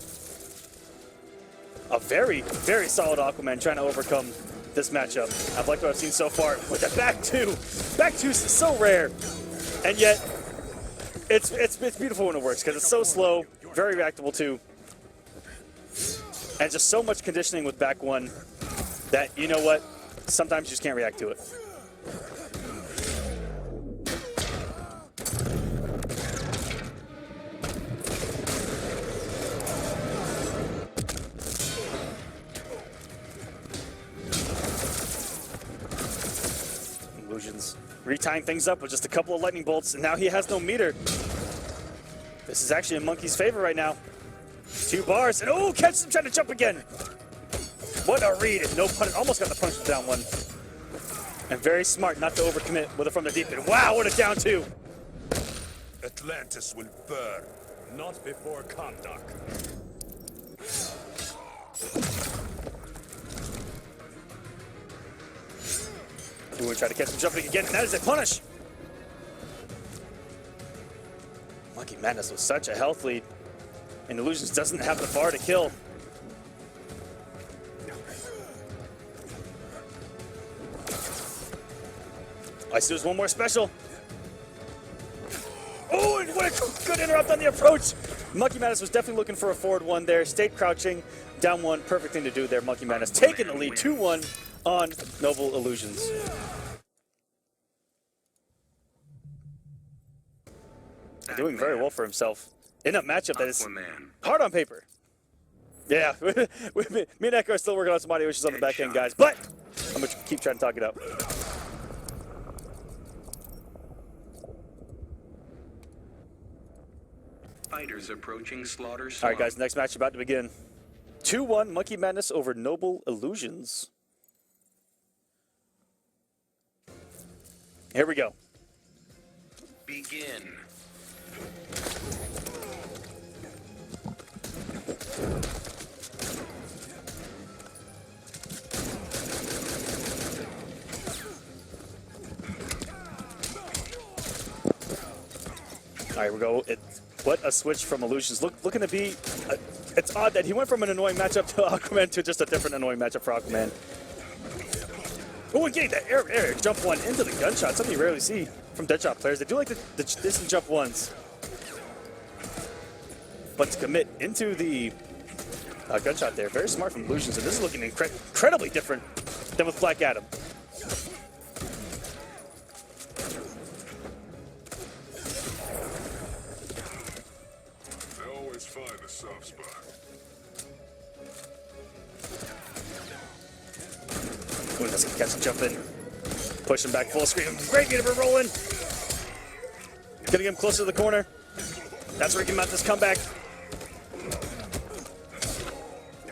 A very, very solid Aquaman trying to overcome this matchup. I've liked what I've seen so far. With the back 2. Back 2 is so rare. And yet, it's beautiful when it works because it's so slow, very reactable too. And just so much conditioning with back 1 that, you know what, sometimes you just can't react to it. Illusions retying things up with just a couple of lightning bolts, and now he has no meter. This is actually in Monkey's favor right now. 2 bars, and oh, catches him trying to jump again. What a read, and no punish. Almost got the punch down 1. And very smart not to overcommit with it from the deep end. Wow, what a down 2. Atlantis will burn. Not before Kondak. Ooh, we try to catch him jumping again, and that is a punish. Monkey Madness with such a health lead, and Illusions doesn't have the bar to kill. I see there's one more special. Oh, and what a good interrupt on the approach. Monkey Madness was definitely looking for a forward 1 there. Stayed crouching, down 1. Perfect thing to do there. Monkey Madness taking the lead 2-1 on Noble Illusions. Doing very well for himself in a matchup that is Aquaman. hard on paper. Yeah, me and Echo are still working on some audio issues on the back end, guys, but I'm going to keep trying to talk it out. Fighters approaching Slaughter All Swamp. right, guys, next match about to begin. 2-1 Monkey Madness over Noble Illusions. Here we go. Begin. All right, we go. What a switch from Illusions. Looking to be... it's odd that he went from an annoying matchup to Aquaman to just a different annoying matchup for Aquaman. Oh, and getting that air jump 1 into the gunshot. Something you rarely see from Deadshot players. They do like the distant jump 1s. But to commit into the gunshot there, very smart from Illusions. And this is looking incredibly different than with Black Adam. They always find a soft spot. Ooh, let's catch him jumping. Push him back full screen. Great meter for rolling. Gonna get him closer to the corner. That's where he can mount this comeback.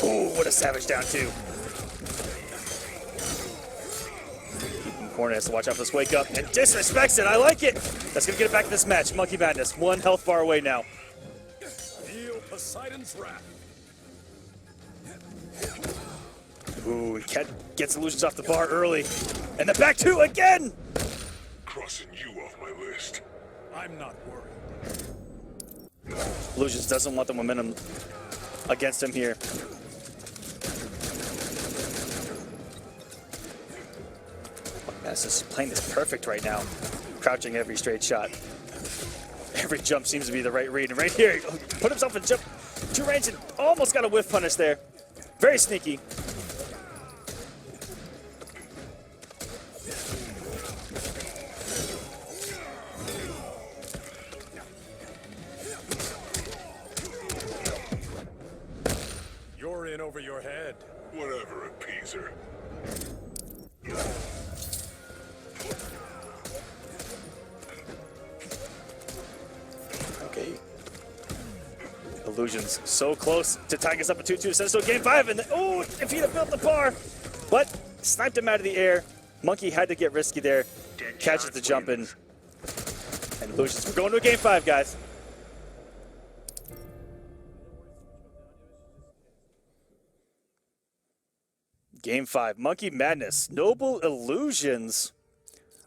Ooh, what a savage down two. Corner has to watch out for this wake up and disrespects it. I like it. That's gonna get it back to this match. Monkey Madness, 1 health bar away now. Feel Poseidon's wrath. Ooh, and Ket gets illusions off the bar early. And the back two again! Crossing you off my list. I'm not worried. Illusions doesn't want the momentum against him here. This is playing this perfect right now. Crouching every straight shot. Every jump seems to be the right read. And right here, he put himself in jump to range and almost got a whiff punish there. Very sneaky. You're in over your head. Whatever, appeaser. Okay. Illusions so close to tying us up at 2-2. Sends to game 5, and oh, if he'd have built the bar, but sniped him out of the air. Monkey had to get risky there. Catches the jump in, and Illusions. We're going to a game 5, guys. Game 5, Monkey Madness, Noble Illusions.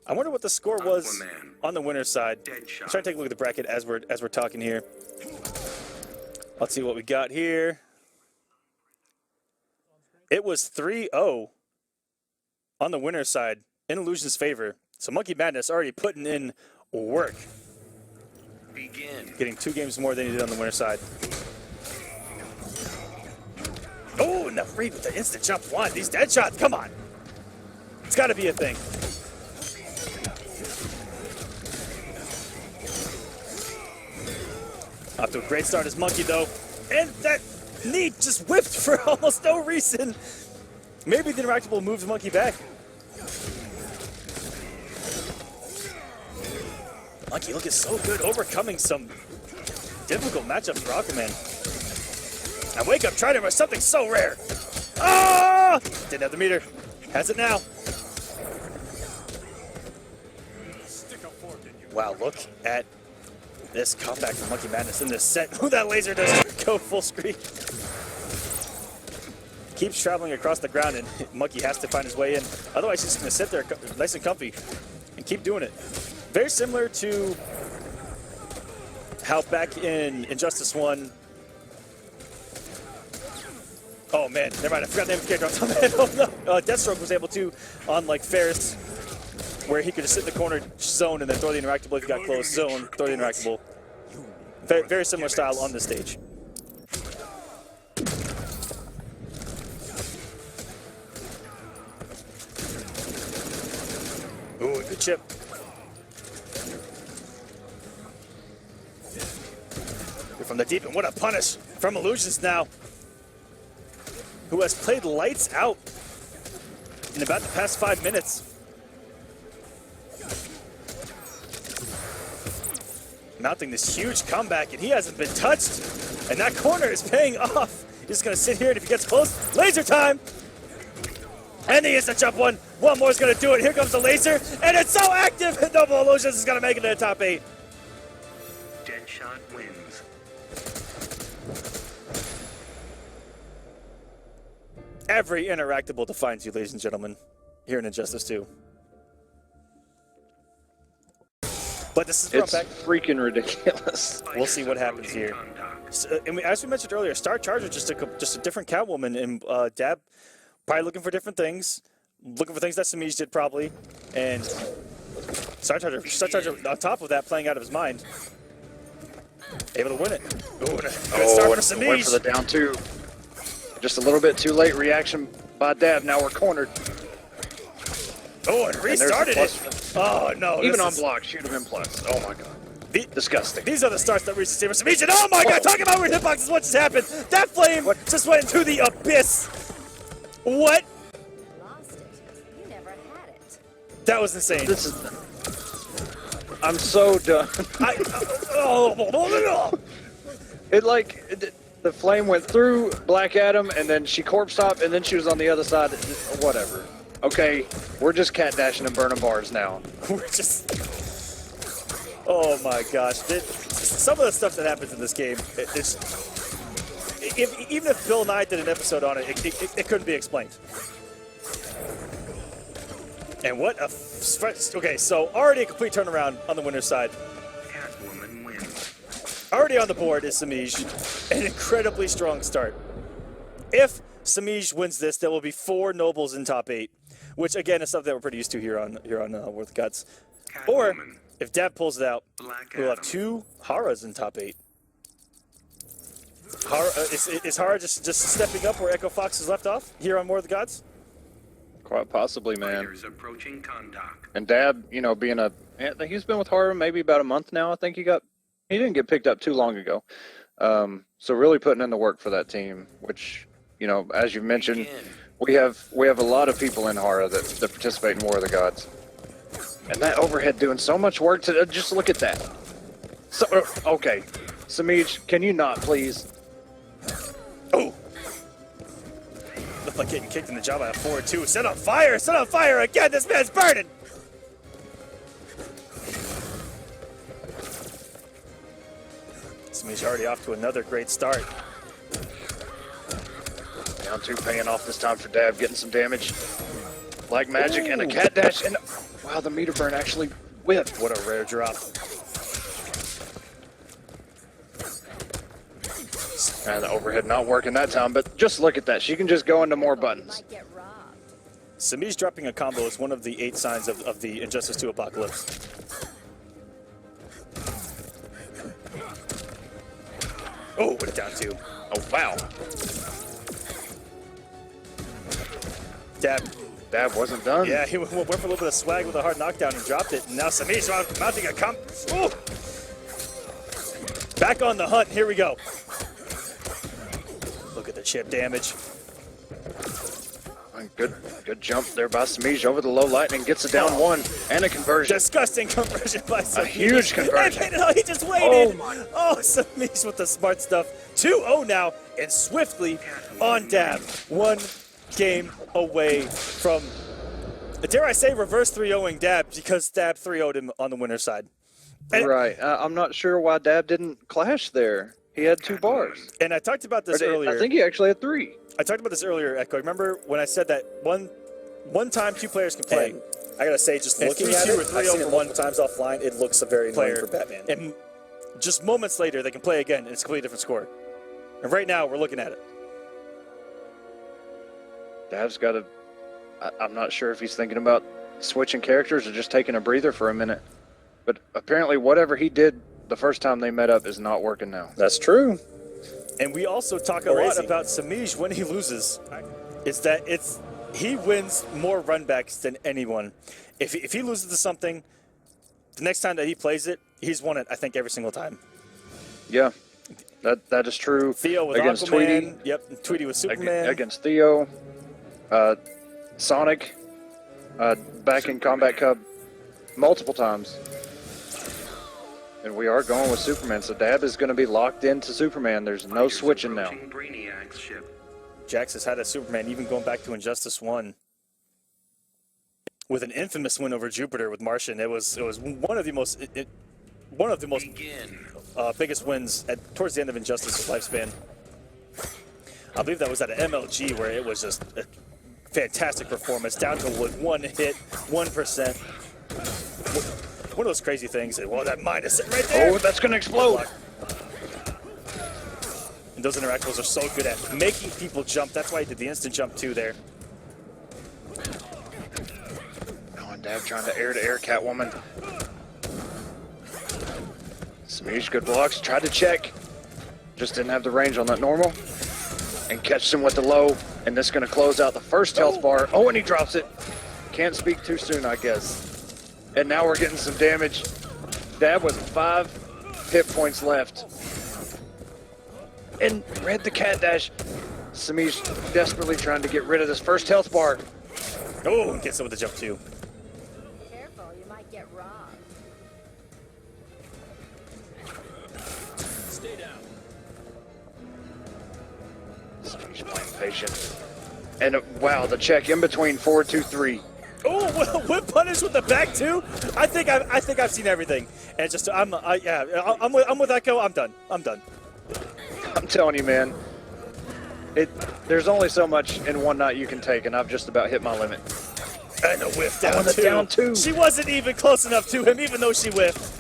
I wonder what the score was Aquaman. on the winner's side. Deadshot. Let's try to take a look at the bracket as we're talking here. Let's see what we got here. It was 3-0 on the winner's side in Illusion's favor. So Monkey Madness already putting in work, Begin. getting 2 games more than he did on the winner's side. Oh, and the read with the instant jump one. These dead shots, come on. It's got to be a thing. Off to a great start as Monkey, though. And that knee just whipped for almost no reason. Maybe the interactable moves Monkey back. Monkey looking so good, overcoming some difficult matchups for Aquaman. And wake up, try to rush something so rare. Ah! Didn't have the meter. Has it now. Stick a fork in you. Wow, look at this comeback from Monkey Madness in this set. Who that laser does go full screen. Keeps traveling across the ground, and Monkey has to find his way in. Otherwise, he's just going to sit there nice and comfy and keep doing it. Very similar to how back in Injustice 1. Oh man, never mind. I forgot the name of the character. Oh no. Deathstroke was able to on like Ferris, where he could just sit in the corner zone and then throw the interactable if he got close. Zone, throw the interactable. Very, very similar style on this stage. Ooh, good chip. From the deep end, what a punish from Illusions now, who has played lights out in about the past 5 minutes. Mounting this huge comeback, and he hasn't been touched. And that corner is paying off. He's just gonna sit here, and if he gets close, laser time! And he is the jump one. One more is gonna do it. Here comes the laser, and it's so active! Noble Illusions is gonna make it to the top 8. Deadshot wins. Every interactable defines you, ladies and gentlemen, here in Injustice 2. But this is It's back. freaking ridiculous. We'll see what happens here. So, and as we mentioned earlier, Star Charger just took just a different Catwoman, and Dab probably looking for different things, looking for things that Semiij did probably, and Star Charger on top of that playing out of his mind, able to win it. Ooh, good start for Semiij. Went for the down 2. Just a little bit too late reaction by Dab. Now we're cornered. Oh, and restarted it. Oh no! Even on block, should have been plus. Oh my god. Disgusting. These are the starts that reach the Semij. Semij, oh my god, talking about weird hitboxes, what just happened? That flame just went into the abyss. What? Lost it. You never had it. That was insane. This is. I'm so done. The flame went through Black Adam, and then she corpse hopped, and then she was on the other side. Whatever. Okay, we're just cat dashing and burning bars now. We're just. Oh my gosh. Some of the stuff that happens in this game, even if Bill Nye did an episode on it, it couldn't be explained. And what a. Okay, so already a complete turnaround on the winner's side. Catwoman wins. Already on the board is Semij. An incredibly strong start. If Semij wins this, there will be 4 nobles in top 8, which again is something that we're pretty used to here on War of the Gods. Or Catwoman. if Dab pulls it out, Black we'll have Adam. 2 Haras in top 8. Is Hara just stepping up where Echo Fox is left off here on War of the Gods? Quite possibly, man. Fighters approaching Kondak. And Dab, being I think he's been with horror maybe about a month now. I think he didn't get picked up too long ago. So really putting in the work for that team, which, as you mentioned, we have a lot of people in horror that participate in War of the Gods. And that overhead doing so much work to just look at that. So okay, Semij, can you not please? Oh! Looked like getting kicked in the jaw by a 4-2. Set on fire! Set on fire again! This man's burning! Semij already off to another great start. Down 2 paying off this time for Dab, getting some damage. Like magic and a cat dash, and wow, the meter burn actually whipped. What a rare drop. And the overhead not working that time, but just look at that. She can just go into more buttons. Might get robbed. Semij dropping a combo is one of the 8 signs of the Injustice 2 apocalypse. Oh, what a down 2. Oh, wow. Dab wasn't done. Yeah, he went for a little bit of swag with a hard knockdown and dropped it. And now Semij mounting a comp. Ooh. Back on the hunt. Here we go. Look at the chip damage. Good jump there by Semij over the low lightning. Gets it down 1 and a conversion. Disgusting conversion by Semij. A huge conversion. And he just waited. Oh, Semij with the smart stuff. 2-0 now, and swiftly on Dab. 1 game away from, dare I say, reverse 3-0ing Dab, because Dab 3-0'd him on the winner's side. And, Right. I'm not sure why Dab didn't clash there. He had 2 bars. and I talked about this earlier. I think he actually had 3. I talked about this earlier, Echo. Remember when I said that one time 2 players can play? And I gotta say, just And looking 3-2 at it, or I've 3-0 seen it for multiple times offline. It looks a very annoying player for Batman. And just moments later, they can play again, and it's a completely different score. And right now, we're looking at it. Dab's got to. I'm not sure if he's thinking about switching characters or just taking a breather for a minute. But apparently, whatever he did the first time they met up is not working now. That's true. And we also talk a lot about Semij when he loses. Is that he wins more runbacks than anyone. If he loses to something, the next time that he plays it, he's won it, I think, every single time. Yeah, that is true. Theo with against Aquaman. Tweety. Yep, Tweety with Superman. Against Theo. Sonic. Back in Combat Cub multiple times. And we are going with Superman, so Dab is going to be locked into Superman. There's no Fighters switching now. approaching Brainiac's ship. Jax has had a Superman even going back to Injustice 1. With an infamous win over Jupiter with Martian. It was one of the most Begin. biggest wins towards the end of Injustice's lifespan. I believe that was at an MLG where it was just a fantastic performance, down to 1 hit, 1%. One of those crazy things. Well, that mine is sitting right there. Oh, that's going to explode. And those interactables are so good at making people jump. That's why he did the instant jump too there. Oh, and Dab trying to air Catwoman. Semij, good blocks. Tried to check. Just didn't have the range on that normal. And catches him with the low. And this is going to close out the first health bar. Oh, and he drops it. Can't speak too soon, I guess. And now we're getting some damage. Dab with 5 hit points left. And read the cat dash. Semij desperately trying to get rid of this first health bar. Oh, gets him with the jump too. Careful, you might get robbed. Stay down. Semij playing patient. And wow, the check in between 4, 2, 3. Oh, whip punish with the back too. I think I've seen everything. And it's just I'm with Echo. I'm done. I'm done. I'm telling you, man. There's only so much in one night you can take, and I've just about hit my limit. And a whiff down on the two. down two. She wasn't even close enough to him, even though she whiffed.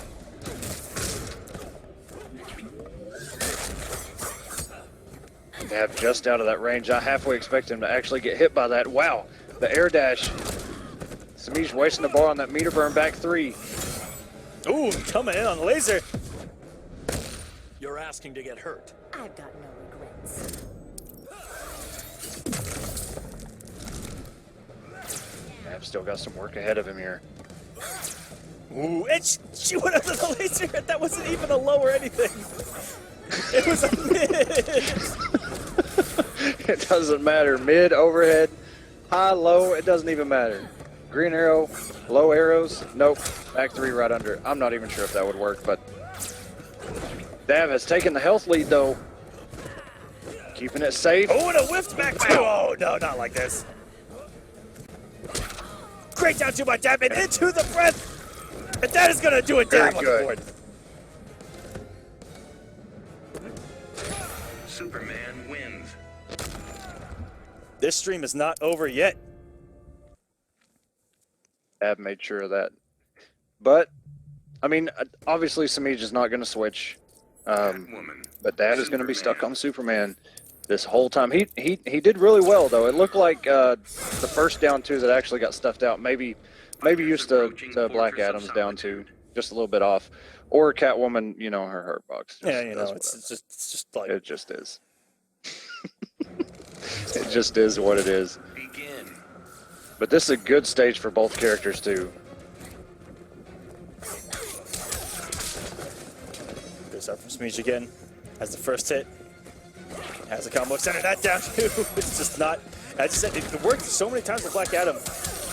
Dab just out of that range. I halfway expect him to actually get hit by that. Wow, the air dash. Semij wasting the bar on that meter burn back 3. Ooh, coming in on the laser. You're asking to get hurt. I've got no regrets. I've still got some work ahead of him here. Ooh, and she went under the laser. That wasn't even a low or anything. It was a mid. It doesn't matter. Mid, overhead, high, low, it doesn't even matter. Green arrow, low arrows, nope. Back 3 right under. I'm not even sure if that would work, but Dav has taken the health lead though. Keeping it safe. Oh, and a whiffed back two. Oh, no, not like this. Great down two by Dab and into the breath. And that is going to do it down on the good. board. Superman wins. This stream is not over yet. Dav made sure of that. But, I mean, obviously Semij is not going to switch. Catwoman. But Dav is going to be stuck on Superman this whole time. He did really well though. It looked like the first down 2 that actually got stuffed out. Maybe used to Black Adam's down 2, just a little bit off, or Catwoman. You know, her hurt box. Yeah, you know, it's just like It just is. It just is what it is. Begin. But this is a good stage for both characters too. Good start from Semij again. Has the first hit. Has the combo extended that down too. It's just not. As I said, it worked so many times with Black Adam,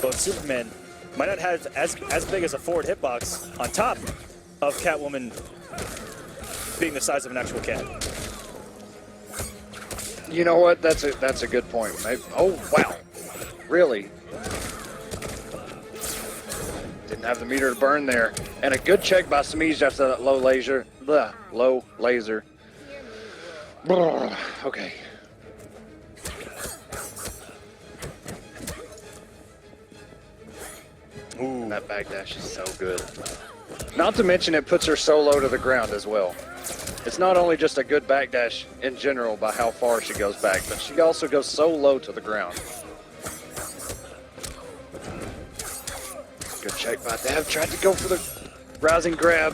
but Superman might not have as big as a forward hitbox on top of Catwoman being the size of an actual cat. You know what? That's a good point. Oh wow, really? Didn't have the meter to burn there, and a good check by Semij after that low laser. Low laser. Okay. Ooh, that backdash is so good. Not to mention it puts her so low to the ground as well. It's not only just a good backdash in general by how far she goes back, but she also goes so low to the ground. Good check by Dav. Tried to go for the rising grab,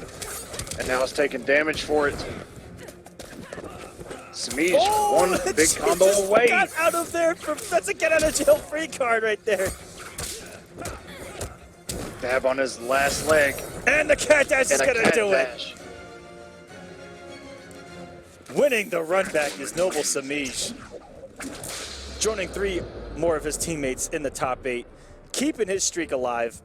and now it's taking damage for it. Semij, one big combo away. Got out of there. That's a get out of jail free card right there. Dab on his last leg. And the cat dash is And a gonna cat do dash. it. Winning the run back is Noble Semij. Joining 3 more of his teammates in the top 8, keeping his streak alive.